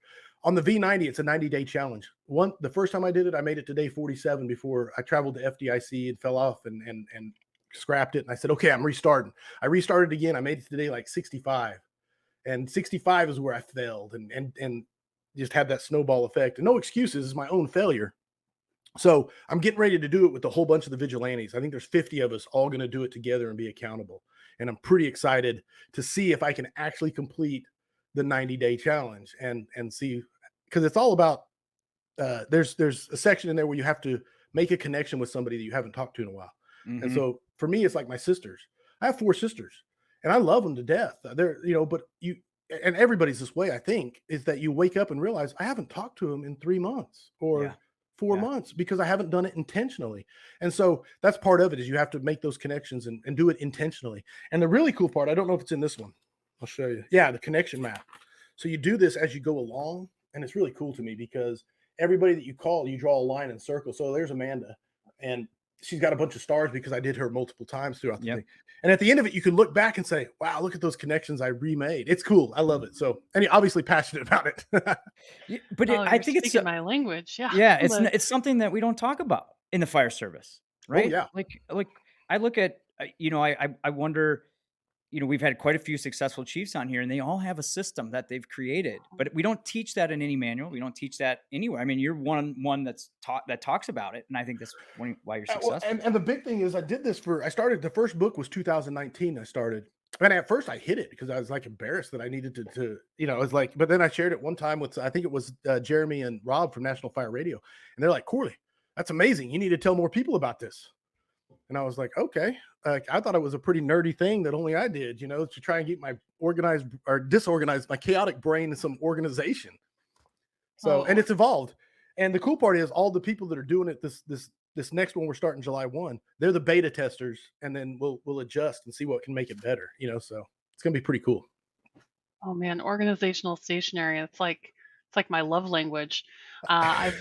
S3: On the V90, it's a 90-day challenge. The first time I did it, I made it to day 47 before I traveled to FDIC and fell off and scrapped it. And I said, okay, I'm restarting. I restarted again. I made it to day like 65. And 65 is where I failed and just had that snowball effect. And no excuses, it's my own failure. So I'm getting ready to do it with a whole bunch of the vigilantes. I think there's 50 of us all going to do it together and be accountable. And I'm pretty excited to see if I can actually complete the 90-day challenge and see, because it's all about there's a section in there where you have to make a connection with somebody that you haven't talked to in a while. And
S2: Mhm.
S3: so for me, it's like my sisters. I have 4 sisters, and I love them to death. They're, but you, and everybody's this way, I think, is that you wake up and realize I haven't talked to them in 3 months
S2: Yeah.
S3: or 4
S2: Yeah.
S3: months because I haven't done it intentionally. And so that's part of it, is you have to make those connections and do it intentionally. And the really cool part, I don't know if it's in this one. I'll show you. Yeah, the connection map. So you do this as you go along, and it's really cool to me because everybody that you call, you draw a line and circle. So there's Amanda, and she's got a bunch of stars because I did her multiple times throughout the
S2: Yep.
S3: thing. And at the end of it, you can look back and say, wow, look at those connections I remade. It's cool. I love it. So, and you're obviously passionate about it.
S2: Yeah, but
S1: Oh,
S2: I
S1: you're
S2: think it's
S1: speaking my language. Yeah.
S2: yeah,
S1: The
S2: it's something that we don't talk about in the fire service,
S3: Oh,
S2: right?
S3: yeah.
S2: Like I look at I wonder, we've had quite a few successful chiefs on here, and they all have a system that they've created, but we don't teach that in any manual. We don't teach that anywhere. I mean, you're one that's taught that talks about it, and I think that's why you're
S3: Well,
S2: successful.
S3: and the big thing is I started, the first book was 2019. I started, and at first I hid it because I was like embarrassed that I needed I was like, but then I shared it one time with, I think it was Jeremy and Rob from National Fire Radio. And they're like, Corley, that's amazing. You need to tell more people about this. And I was like, okay. I thought it was a pretty nerdy thing that only I did, to try and get my organized or disorganized, my chaotic brain in some organization. So, and
S1: oh,
S3: it's evolved. And the cool part is all the people that are doing it this next one we're starting July 1, they're the beta testers, and then we'll adjust and see what can make it better, so it's gonna be pretty cool.
S1: oh man, organizational stationery. It's like my love language. I've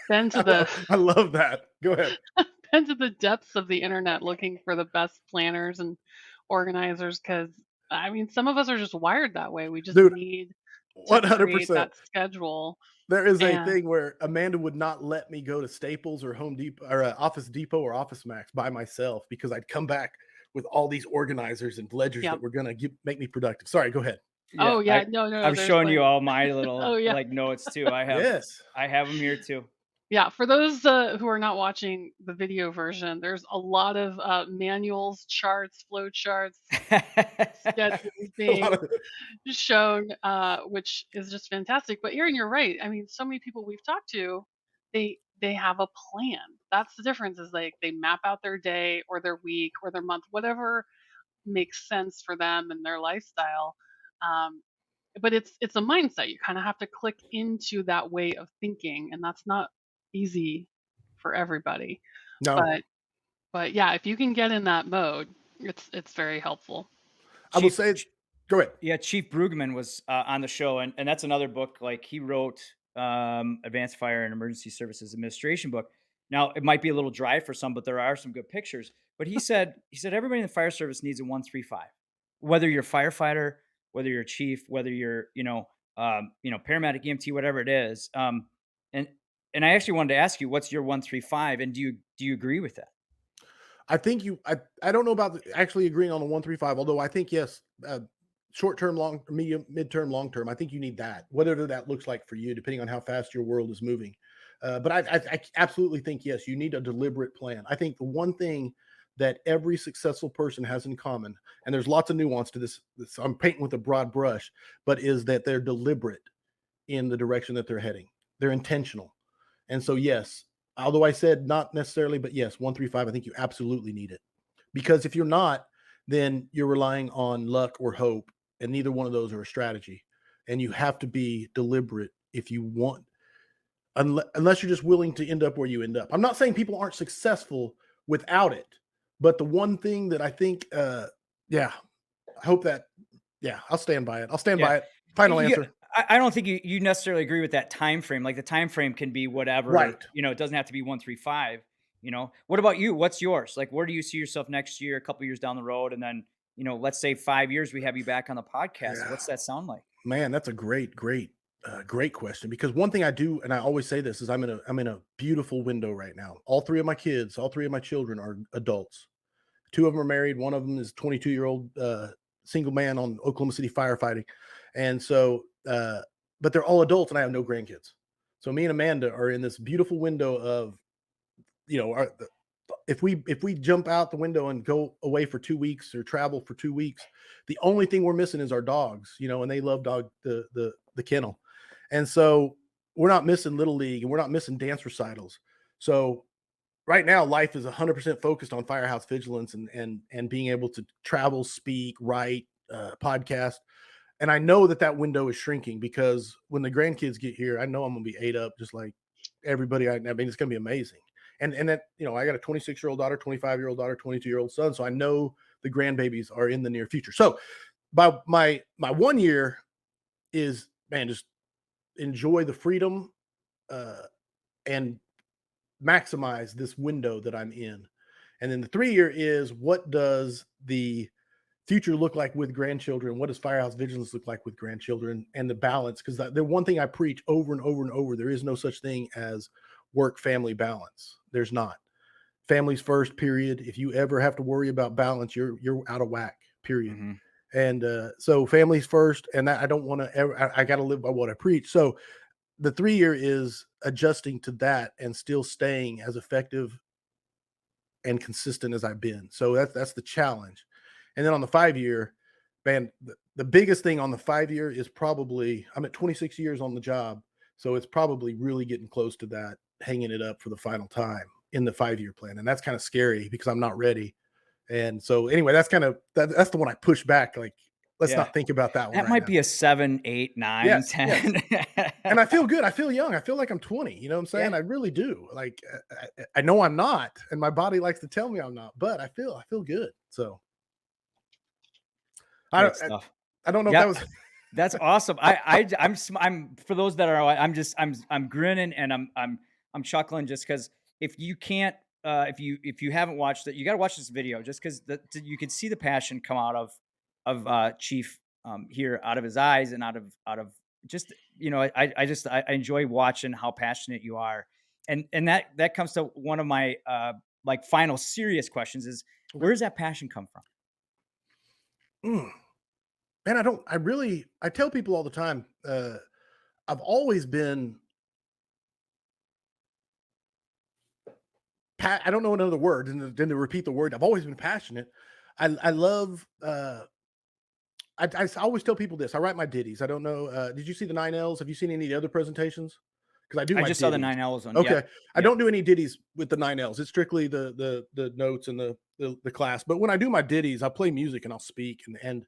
S1: been to the
S3: I love that. Go ahead.
S1: been to the depths of the internet looking for the best planners and organizers because I mean, some of us are just wired that way. We just
S3: Dude,
S1: need to create
S3: 100%.
S1: that schedule.
S3: There is a
S1: And
S3: thing where Amanda would not let me go to Staples or Home Depot or Office Depot or Office Max by myself because I'd come back with all these organizers and ledgers
S1: yeah.
S3: that were gonna make me productive. Sorry, go ahead.
S2: Yeah,
S1: Oh yeah, no, no, no.
S2: I'm
S1: There's
S2: showing you
S1: like,
S2: all my little
S1: oh yeah.
S2: like notes too.
S3: Yes.
S2: I have them here too.
S1: Yeah, for those who are not watching the video version, there's a lot of manuals, charts, flow charts, schedules
S3: A lot
S1: being
S3: of
S1: shown, which is just fantastic. But Aaron, you're right. I mean, so many people we've talked to, they have a plan. That's the difference. Is like they map out their day or their week or their month, whatever makes sense for them and their lifestyle. Um, but it's a mindset. You kind of have to click into that way of thinking, and that's not easy for everybody.
S3: No.
S1: But but yeah, if you can get in that mode, it's very helpful.
S3: I will
S2: Chief
S3: say go ahead.
S2: Yeah, Chief Bruggeman was on the show, and that's another book. Like he wrote Advanced Fire and Emergency Services Administration book. Now it might be a little dry for some, but there are some good pictures. But he said everybody in the fire service needs a 1-3-5. Whether you're a firefighter, whether you're a chief, whether you're paramedic, EMT, whatever it is. And and I actually wanted to ask you, what's your 1-3-5, and do you agree with that?
S3: I think I don't know about actually agreeing on the 135, although I think yes, short term, long, medium, midterm, long term. I think you need that, whatever that looks like for you, depending on how fast your world is moving. But I absolutely think yes, you need a deliberate plan. I think the one thing that every successful person has in common, and there's lots of nuance to this, I'm painting with a broad brush, but is that they're deliberate in the direction that they're heading. They're intentional. And so, yes, although I said not necessarily, but yes, 135, I think you absolutely need it. Because if you're not, then you're relying on luck or hope, and neither one of those are a strategy. And you have to be deliberate if you want, unless you're just willing to end up where you end up. I'm not saying people aren't successful without it, but the one thing that I think, yeah, I hope that, yeah, I'll stand by it. I'll stand
S2: Yeah.
S3: by it. Final
S2: Yeah,
S3: answer.
S2: I don't think you necessarily agree with that time frame. Like the time frame can be
S3: Right.
S2: whatever, it doesn't have to be 1-3-5. What about you? What's yours? Like, where do you see yourself next year, a couple years down the road, and then let's say 5 years we have you back on the podcast.
S3: Yeah.
S2: What's that sound like?
S3: Man, that's a great question. Because one thing I do, and I always say this, is I'm in a beautiful window right now. All three of my kids, all three of my children are adults. Two of them are married. One of them is 22-year-old single man on Oklahoma City firefighting, and so, but they're all adults, and I have no grandkids. So me and Amanda are in this beautiful window of you know, if we jump out the window and go away for 2 weeks or travel for 2 weeks, the only thing we're missing is our dogs, you know, and they love the kennel. And so we're not missing little league and we're not missing dance recitals. So right now life is 100% focused on Firehouse Vigilance and being able to travel, speak, write, podcast. And I know that window is shrinking because when the grandkids get here, I know I'm going to be ate up just like everybody. I mean, it's going to be amazing. And that, you know, I got a 26-year-old daughter, 25-year-old daughter, 22-year-old son. So I know the grandbabies are in the near future. So by my 1 year is, man, just enjoy the freedom and maximize this window that I'm in. And then the 3 year is, what does the future look like with grandchildren? What does Firehouse Vigilance look like with grandchildren, and the balance? Because the one thing I preach over and over and over, there is no such thing as work family balance. There's not. Families first, period. If you ever have to worry about balance, you're out of whack, period.
S2: Mm-hmm.
S3: And so families first, and that I don't want to ever, I got to live by what I preach. So the 3 year is adjusting to that and still staying as effective and consistent as I've been. So that's the challenge. And then on the 5 year, man, the biggest thing on the 5 year is probably, I'm at 26 years on the job. So it's probably really getting close to that, hanging it up for the final time in the 5 year plan. And that's kind of scary because I'm not ready. And so anyway, that's kind of, that's the one I push back. Like, let's not think about that one.
S2: That might be a 7, 8, 9,
S3: Yes,
S2: 10.
S3: yes. And I feel good. I feel young. I feel like I'm 20. You know what I'm saying? I really do. Like, I know I'm not, and my body likes to tell me I'm not, but I feel good. So I don't know if that was.
S2: That's awesome. I'm for those that are, I'm grinning and I'm chuckling just because if you can't, if you haven't watched it, you got to watch this video just because you can see the passion come out of Chief here, out of his eyes and out of just, you know, I enjoy watching how passionate you are. And that comes to one of my like final serious questions is, where does that passion come from?
S3: Man, I tell people all the time, I've always been, I don't know another word than to repeat the word. I've always been passionate. I love, I always tell people this. I write my ditties. I don't know. Did you see the 9 L's? Have you seen any of the other presentations? Because I do.
S2: I
S3: my
S2: just
S3: ditties.
S2: saw the 9 L's one.
S3: Okay.
S2: Yep.
S3: I don't do any ditties with the 9 L's. It's strictly the notes and the class. But when I do my ditties, I play music and I'll speak. And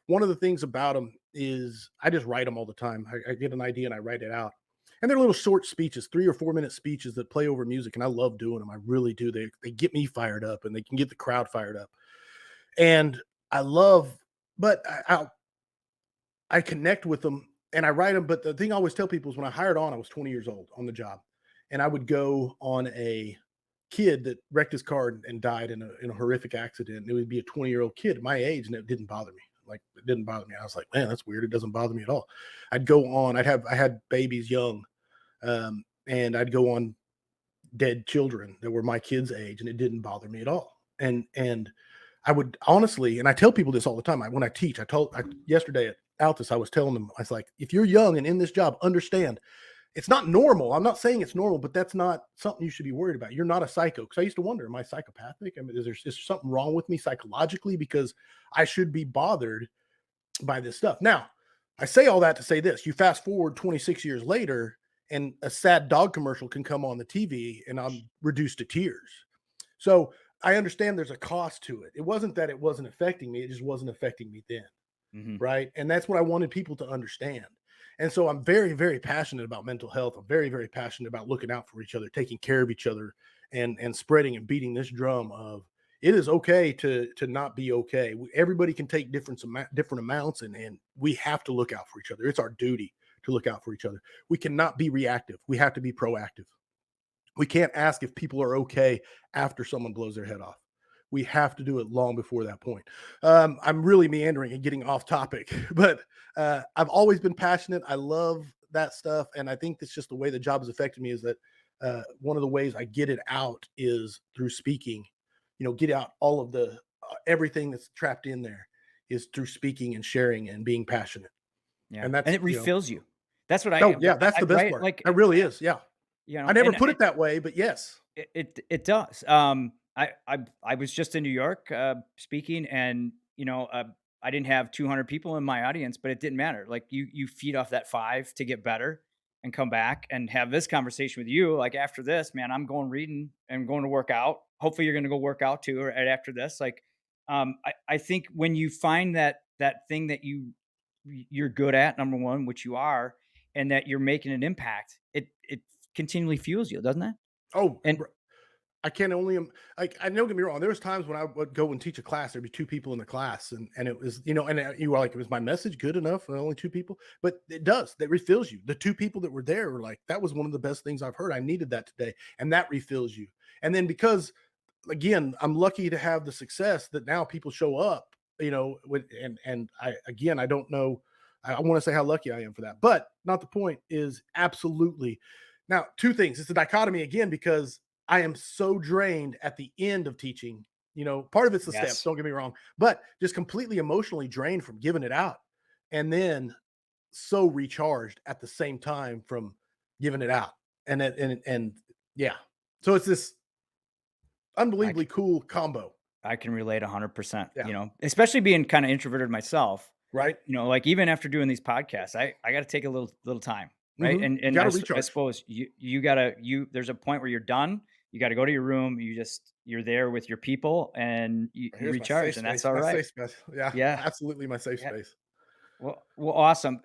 S3: one of the things about them is I just write them all the time. I get an idea and I write it out. And they're little short speeches, 3 or 4 minute speeches that play over music. And I love doing them. I really do. They get me fired up and they can get the crowd fired up. And I love, but I connect with them and I write them. But the thing I always tell people is when I hired on, I was 20 years old on the job. And I would go on a kid that wrecked his car and died in a horrific accident. It would be a 20-year-old kid at my age, and it didn't bother me. Like, it didn't bother me. I was like, man, that's weird. It doesn't bother me at all. I'd go on. I had babies young, and I'd go on dead children that were my kids' age, and it didn't bother me at all. And I would honestly, and I tell people this all the time. When I teach, yesterday at Altus, I was telling them, I was like, if you're young and in this job, understand it's not normal. I'm not saying it's normal, but that's not something you should be worried about. You're not a psycho. Because I used to wonder, am I psychopathic? I mean, is there something wrong with me psychologically? Because I should be bothered by this stuff. Now, I say all that to say this. You fast forward 26 years later, and a sad dog commercial can come on the TV, and I'm reduced to tears. So I understand there's a cost to it. It wasn't that it wasn't affecting me. It just wasn't affecting me then. Mm-hmm. Right. And that's what I wanted people to understand. And so I'm very, very passionate about mental health. I'm very, very passionate about looking out for each other, taking care of each other, and spreading and beating this drum of it is okay to not be okay. Everybody can take different amounts, and we have to look out for each other. It's our duty to look out for each other. We cannot be reactive. We have to be proactive. We can't ask if people are okay after someone blows their head off. We have to do it long before that point. I'm really meandering and getting off topic, but I've always been passionate. I love that stuff. And I think that's just the way the job has affected me, is that one of the ways I get it out is through speaking. You know, get out all of the everything that's trapped in there is through speaking and sharing and being passionate.
S2: Yeah. And it refills you. That's what I.
S3: Oh, yeah, that's the best part. Like, it really is. Yeah. You know, I never put it that way, but yes.
S2: It does. I was just in New York, speaking, and, I didn't have 200 people in my audience, but it didn't matter. Like, you feed off that 5 to get better and come back and have this conversation with you. Like, after this, man, I'm going reading and going to work out. Hopefully, you're gonna go work out too, right after this. Like, I think when you find that thing that you're good at, number 1, which you are, and that you're making an impact, it continually fuels you, doesn't it?
S3: Oh,
S2: And
S3: I can only like, I don't get me wrong. There was times when I would go and teach a class. There'd be 2 people in the class, and it was, and you were like, was my message good enough? Only 2 people, but it does. That refills you. The 2 people that were there were like, that was one of the best things I've heard. I needed that today, and that refills you. And then because again, I'm lucky to have the success that now people show up, and I again, I don't know. I want to say how lucky I am for that, but not the point. Is absolutely now 2 things. It's a dichotomy again because I am so drained at the end of teaching. Part of it's the steps.
S2: yes,
S3: Don't get me wrong, but just completely emotionally drained from giving it out, and then so recharged at the same time from giving it out, and yeah. So it's this
S2: I
S3: unbelievably cool combo.
S2: I can relate 100%,
S3: Yeah.
S2: especially being kinda introverted myself,
S3: Right?
S2: like, even after doing these podcasts, I gotta take a little time, right?
S3: Mhm. You
S2: And
S3: gotta
S2: I
S3: recharge.
S2: suppose you gotta there's a point where you're done, you gotta go to your room, you're there with your people, and you
S3: Here's my safe
S2: recharge, and that's
S3: space. My
S2: alright.
S3: safe space. Yeah,
S2: Yeah,
S3: absolutely my safe
S2: yeah.
S3: space.
S2: Well, awesome.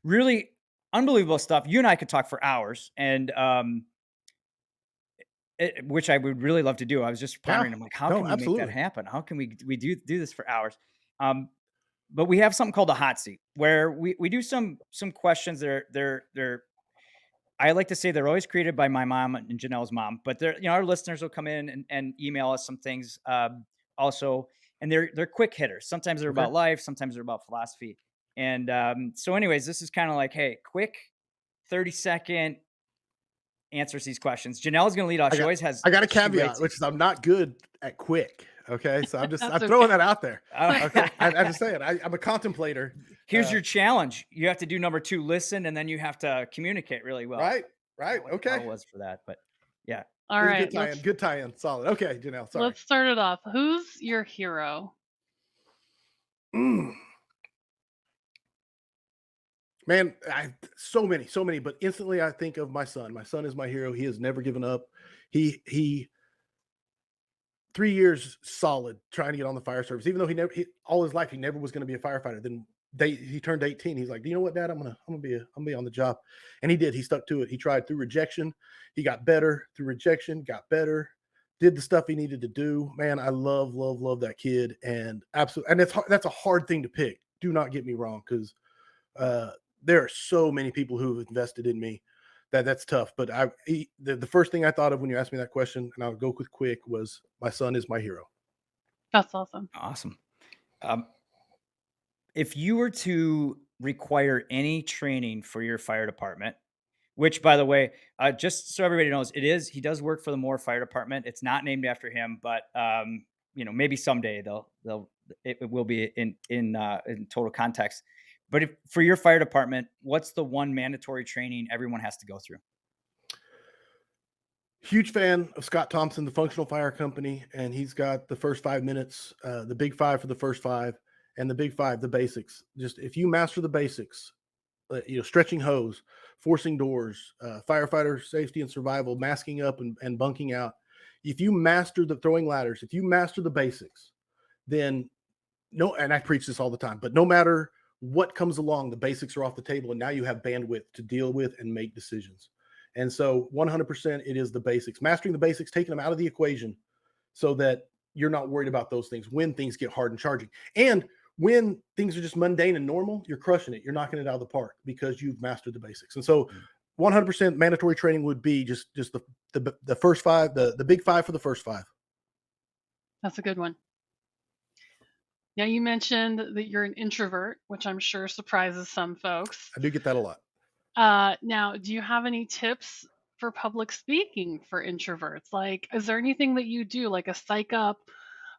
S2: Really unbelievable stuff. You and I could talk for hours, and, which I would really love to do. I was just
S3: Yeah.
S2: pondering, I'm like, "How
S3: No,
S2: can we make that
S3: absolutely.
S2: happen? How can we do this for hours?" Um But we have something called a hot seat where we do some questions. They're I like to say they're always created by my mom and Janelle's mom, but our listeners will come in and email us some things, also, and they're quick hitters. Sometimes they're
S3: Okay.
S2: about life, sometimes they're about philosophy. And so, anyways, this is kind of like, hey, quick 30-second answers these questions. Janelle's going to lead off.
S3: I
S2: She
S3: got
S2: always has
S3: I got a
S2: she
S3: caveat,
S2: rates it.
S3: which is I'm not good at quick. Okay. So I'm
S1: That's
S3: throwing
S1: okay.
S3: that out there. Okay. I just
S2: Oh.
S3: say it. I'm a contemplator.
S2: Here's your challenge. You have to do number 2, listen, and then you have to communicate really well.
S3: Right. Right.
S2: Forgot what the
S3: Okay.
S2: title was for that, but yeah.
S1: All
S3: This is a
S1: right,
S3: good tie-in. Good tie-in. Solid. Okay, Janelle. Sorry.
S1: let's start it off. Who's your hero?
S3: Mm, man, so many, but instantly I think of my son. My son is my hero. He has never given up. He 3 years solid trying to get on the fire service, even though all his life he never was going to be a firefighter. Then he turned 18. He's like, do you know what, Dad? I'm gonna be on the job, and he did. He stuck to it. He tried through rejection. He got better through rejection. Got better. Did the stuff he needed to do. Man, I love that kid, and absolutely, and that's a hard thing to pick. Do not get me wrong, because uh, there are so many people who have invested in me that's tough. But the first thing I thought of when you asked me that question, and I'll go with quick, was my son is my hero.
S1: That's awesome.
S2: Awesome. Um, if you were to require any training for your fire department, which, by the way, just so everybody knows, he does work for the Moore Fire Department. It's not named after him, but maybe someday it will be in total context. But if for your fire department, what's the one mandatory training everyone has to go through?
S3: Huge fan of Scott Thompson, the Functional Fire Company, and he's got the first 5 minutes, the big five for the first five, and the big five, the basics. Just if you master the basics, stretching hose, forcing doors, firefighter safety and survival, masking up and bunking out. If you master the throwing ladders, if you master the basics, then no, and I preach this all the time, but no matter what comes along, the basics are off the table, and now you have bandwidth to deal with and make decisions. And so 100% it is the basics, mastering the basics, taking them out of the equation so that you're not worried about those things when things get hard and charging. And when things are just mundane and normal, you're crushing it. You're knocking it out of the park because you've mastered the basics. And so 100% mandatory training would be just the first five, the big five for the first five.
S1: That's a good one. Now, you mentioned that you're an introvert, which I'm sure surprises some folks.
S3: I do get that a lot.
S1: Now, do you have any tips for public speaking for introverts? Like, is there anything that you do, like a psych up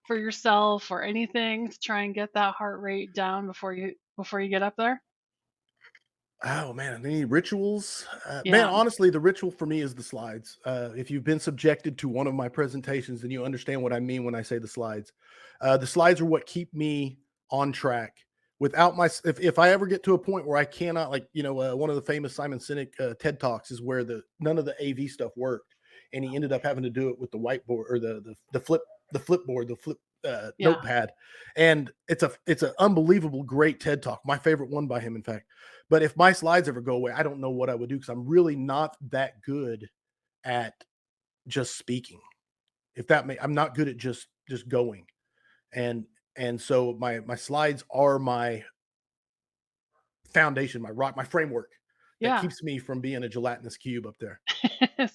S1: for yourself or anything to try and get that heart rate down before you get up there?
S3: Oh man, any rituals? Man,
S1: Yeah.
S3: honestly, the ritual for me is the slides. If you've been subjected to one of my presentations, then you understand what I mean when I say the slides. The slides are what keep me on track. Without my, if I ever get to a point where I cannot, like one of the famous Simon Sinek TED talks is where the none of the AV stuff worked, and he ended up having to do it with the whiteboard or the flipboard, the flip
S1: Yeah.
S3: notepad, and it's an unbelievable great TED talk. My favorite one by him, in fact. But if my slides ever go away, I don't know what I would do because I'm really not that good at just speaking. I'm not good at just going. And so my slides are my foundation, my rock, my framework that
S1: Yeah.
S3: keeps me from being a gelatinous cube up there.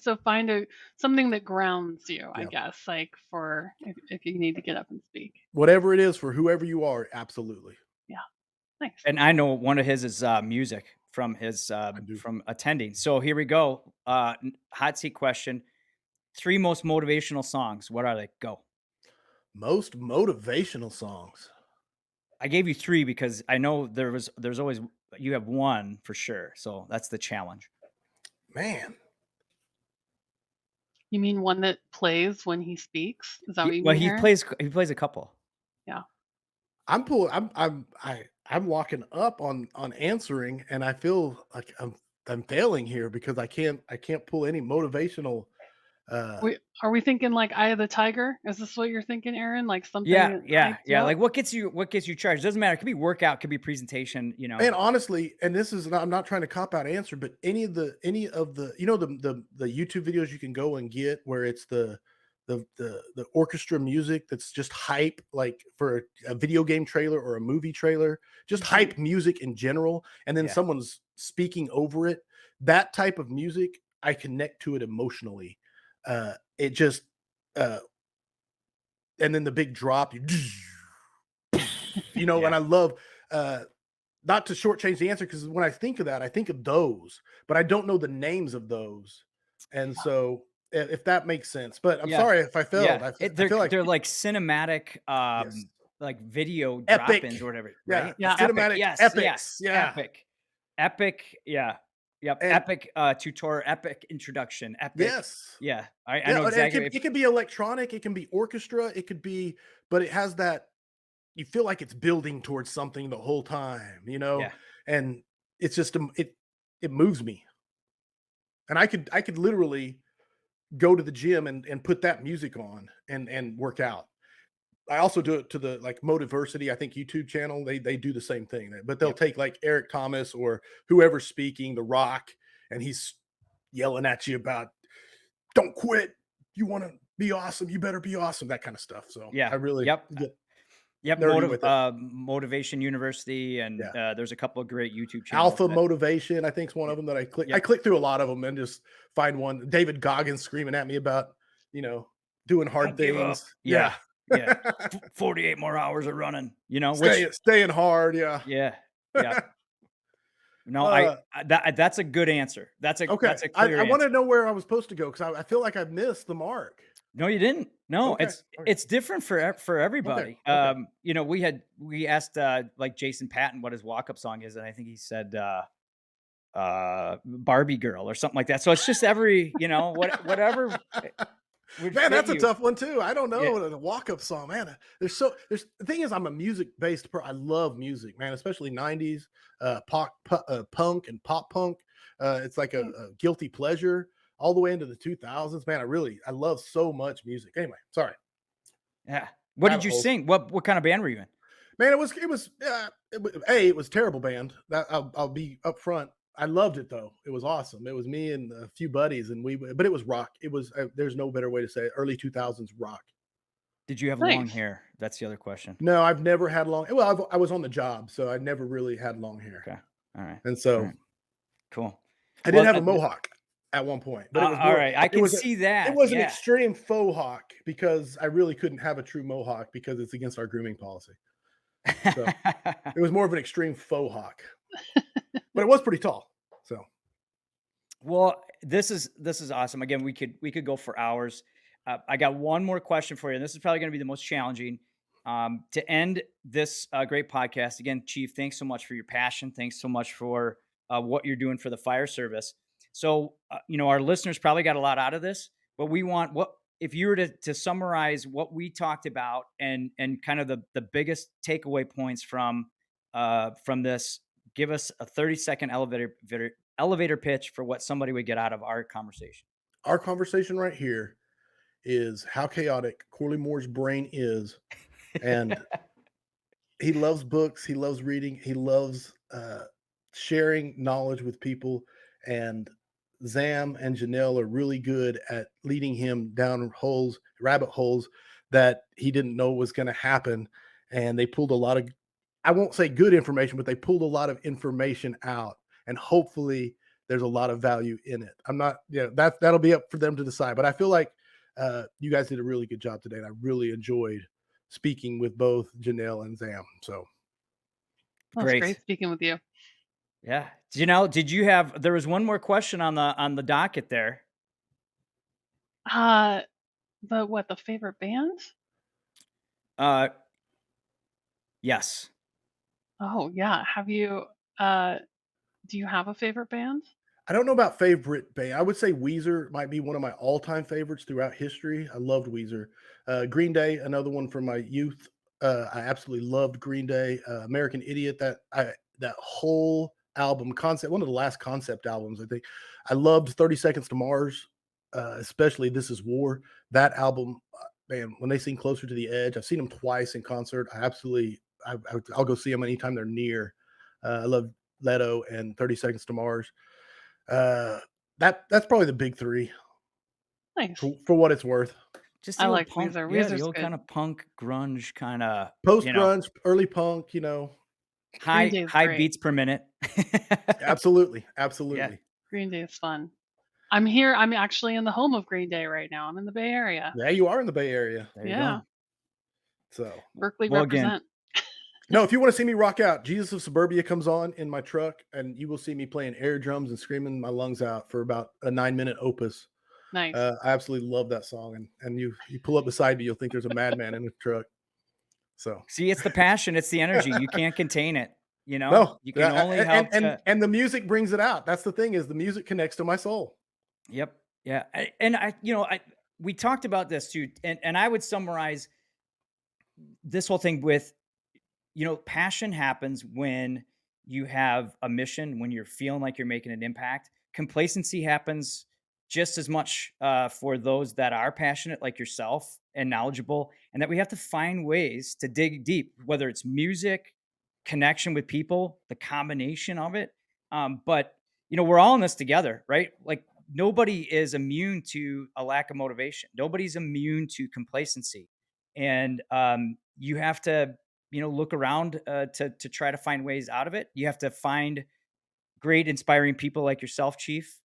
S1: So find a something that grounds you, I
S3: Yeah.
S1: guess, like for if you need to get up and speak.
S3: Whatever it is for whoever you are, absolutely.
S1: Yeah. Nice.
S2: And I know one of his is music from his
S3: I do.
S2: from attending. So here we go. Hot seat question. 3 most motivational songs. What are they? Go.
S3: Most motivational songs.
S2: I gave you 3 because I know there's always you have 1 for sure. So that's the challenge.
S3: Man.
S1: You mean one that plays when he speaks? Is that what you
S2: Well,
S1: mean, Aaron?
S2: he plays a couple.
S1: Yeah.
S3: I'm locking up on answering, and I feel like I'm failing here because I can't pull any motivational. Uh,
S1: Are we thinking like Eye of the Tiger? Is this what you're thinking, Aaron? Like something
S2: Yeah,
S1: that
S2: yeah,
S1: hypes you
S2: yeah.
S1: up?
S2: Like what gets you charged? Doesn't matter. It could be workout, could be presentation, you know.
S3: Man, honestly, and this is not, I'm not trying to cop out answer, but any of the the YouTube videos you can go and get where it's the orchestra music that's just hype, like for a video game trailer or a movie trailer, just
S1: Mhm.
S3: hype music in general, and then
S2: Yeah.
S3: someone's speaking over it. That type of music, I connect to it emotionally. It just uh and then the big drop, and
S2: Yeah.
S3: I love not to shortchange the answer because when I think of that, I think of those, but I don't know the names of those. And so, if that makes sense, but I'm
S2: Yeah.
S3: sorry if I failed.
S2: Yeah.
S3: I feel like
S2: They're like cinematic
S3: yes,
S2: like video drop-ins or
S3: epic,
S2: whatever,
S3: yeah,
S2: right?
S1: Yeah.
S2: Epic.
S3: cinematic
S2: Yes. Yeah.
S3: epics, yeah,
S2: Epic. Epic. Yeah. Yep.
S3: and
S2: Epic tutorial, epic introduction, epic.
S3: yes,
S2: Yeah. I
S3: yeah,
S2: know
S3: and it
S2: exactly
S3: can
S2: if
S3: it can be electronic, it can be orchestra, it could be, but it has that you feel like it's building towards something the whole time,
S2: yeah.
S3: and it's just it moves me, and I could literally go to the gym and put that music on and work out. I also do it to the like Motiversity, I think YouTube channel. They do the same thing, but they'll
S2: Yep.
S3: take like Eric Thomas or whoever's speaking, The Rock, and he's yelling at you about don't quit. You want to be awesome, you better be awesome, that kind of stuff. So
S2: Yeah.
S3: I really
S2: Yep.
S3: get
S2: Yep,
S3: nerdy with it.
S2: Motivation University, and
S3: Yeah.
S2: there's a couple of great YouTube channels
S3: Alpha
S2: that.
S3: Motivation, I think is one
S2: Yep,
S3: of them that I
S2: yep,
S3: click through a lot of them and just find one. David Goggins screaming at me about, you know, doing hard
S2: don't give
S3: things.
S2: up.
S3: Yeah.
S2: Yeah, yeah. 48 more hours of running, which
S3: Staying hard, yeah.
S2: yeah, yeah. No,
S3: Uh,
S2: that's a good answer.
S3: okay.
S2: That's a
S3: I
S2: clear
S3: I wanna
S2: answer.
S3: know where I was supposed to go because I feel like I've missed the mark.
S2: No, you didn't. No,
S3: Okay, okay,
S2: it's different for
S3: okay,
S2: everybody.
S3: okay.
S2: We asked like Jason Patton what his walk-up song is, and I think he said Barbie Girl or something like that. So it's just every, whatever would
S3: Man,
S2: fit
S3: that's a
S2: you.
S3: tough one too. I don't
S2: Yeah.
S3: know the walk-up song, man. There's the thing is I'm a music-based I love music, man, especially 90s, punk and pop punk. It's like a guilty pleasure all the way into the 2000s, man. I love so much music. Anyway, sorry.
S2: Yeah. What did
S3: Rabbit
S2: you
S3: holes.
S2: sing? What kind of band were you in?
S3: Man, it was a terrible band. That I'll be upfront. I loved it though. It was awesome. It was me and a few buddies, and but it was rock. It was there's no better way to say it. Early 2000s rock.
S2: Did you have long
S1: Nice.
S2: hair? That's the other question.
S3: No, I've never had long. Well, I was on the job, so I never really had long hair,
S2: Okay. All right.
S3: and
S2: All
S3: so
S2: right. Cool.
S3: I did
S2: Well,
S3: have a mohawk at one point, but it was
S2: all
S3: more.
S2: right. I
S3: It
S2: can
S3: was
S2: see
S3: it
S2: that.
S3: was an
S2: Yeah.
S3: extreme faux hawk because I really couldn't have a true mohawk because it's against our grooming policy. So it was more of an extreme faux hawk, but it was pretty tall. So
S2: Well, this is awesome. Again, we could go for hours. I got one more question for you, and this is probably going to be the most challenging. To end this great podcast, again, Chief, thanks so much for your passion. Thanks so much for what you're doing for the fire service. So, our listeners probably got a lot out of this, but we want what if you were to summarize what we talked about and kind of the biggest takeaway points from this, give us a 30-second elevator pitch for what somebody would get out of our conversation.
S3: Our conversation right here is how chaotic Corley Moore's brain is, and he loves books, he loves reading, he loves sharing knowledge with people, and Zam and Janelle are really good at leading him down rabbit holes that he didn't know was going to happen. And they pulled a lot of, I won't say good information, but they pulled a lot of information out, and hopefully there's a lot of value in it. I'm not, that'll be up for them to decide. But I feel like you guys did a really good job today, and I really enjoyed speaking with both Janelle and Zam. So
S1: Well, it's great
S2: Great.
S1: speaking with you.
S2: Yeah. Did you there was one more question on the docket there.
S1: Uh, the favorite band?
S2: Uh, yes.
S1: Oh, yeah. Uh, do you have a favorite band?
S3: I don't know about favorite band. I would say Weezer might be one of my all-time favorites throughout history. I loved Weezer. Green Day, another one from my youth. I absolutely loved Green Day. American Idiot. That whole album concept, one of the last concept albums, I think. I loved 30 Seconds to Mars, especially This Is War. That album, man, when they sing Closer to the Edge, I've seen them twice in concert. I'll go see them anytime they're near. I love Leto and 30 Seconds to Mars. Uh, that's probably the big 3
S1: Nice.
S3: for what it's worth.
S2: Just
S1: I
S2: the old
S1: like
S2: punk,
S1: Weezer.
S2: yeah, the
S1: Weezer's
S2: old kind
S1: good.
S2: of punk grunge kind of,
S3: Post grunge, early punk,
S1: Green
S2: high
S1: Day is
S2: high
S1: great.
S2: beats per minute.
S3: absolutely,
S2: Yeah.
S3: absolutely.
S1: Green Day is fun. I'm here. I'm actually in the home of Green Day right now. I'm in the Bay Area.
S3: Yeah, you are in the Bay Area,
S2: There you
S1: Yeah.
S2: go.
S3: so
S1: Berkeley
S2: Well, again,
S1: represent.
S3: no. If you want to see me rock out, Jesus of Suburbia comes on in my truck, and you will see me playing air drums and screaming my lungs out for about a 9-minute opus.
S1: Nice.
S3: I absolutely love that song, and you pull up beside me, you'll think there's a madman in the truck. So
S2: see, it's the passion, it's the energy. You can't contain it.
S3: no,
S2: You can
S3: yeah,
S2: only help to.
S3: and the music brings it out. That's the thing, is the music connects to my soul.
S2: Yep. Yeah. We talked about this too, and I would summarize this whole thing with, passion happens when you have a mission, when you're feeling like you're making an impact. Complacency happens just as much for those that are passionate, like yourself, and knowledgeable, and that we have to find ways to dig deep, whether it's music, connection with people, the combination of it. But, we're all in this together, right? Like, nobody is immune to a lack of motivation, nobody's immune to complacency. And you have to look around to try to find ways out of it. You have to find great, inspiring people like yourself, Chief,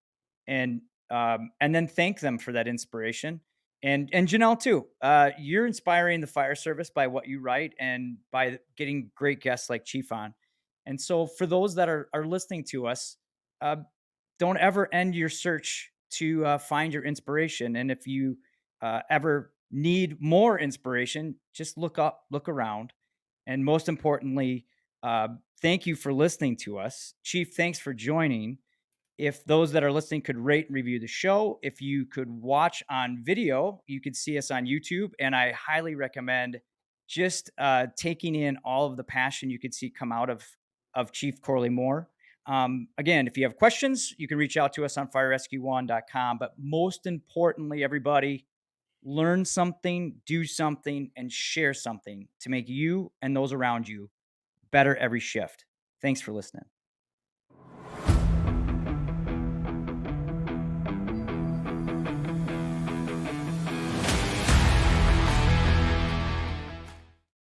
S2: and and then thank them for that inspiration. And Janelle too. You're inspiring the fire service by what you write and by getting great guests like Chief on. And so, for those that are listening to us, uh, don't ever end your search to find your inspiration. And if you ever need more inspiration, just look up, look around, and most importantly, thank you for listening to us. Chief, thanks for joining. If those that are listening could rate and review the show, if you could watch on video, you could see us on YouTube. And I highly recommend just taking in all of the passion you could see come out of Chief Corley Moore. Again, if you have questions, you can reach out to us on firerescue1.com. But most importantly, everybody, learn something, do something, and share something to make you and those around you better every shift. Thanks for listening.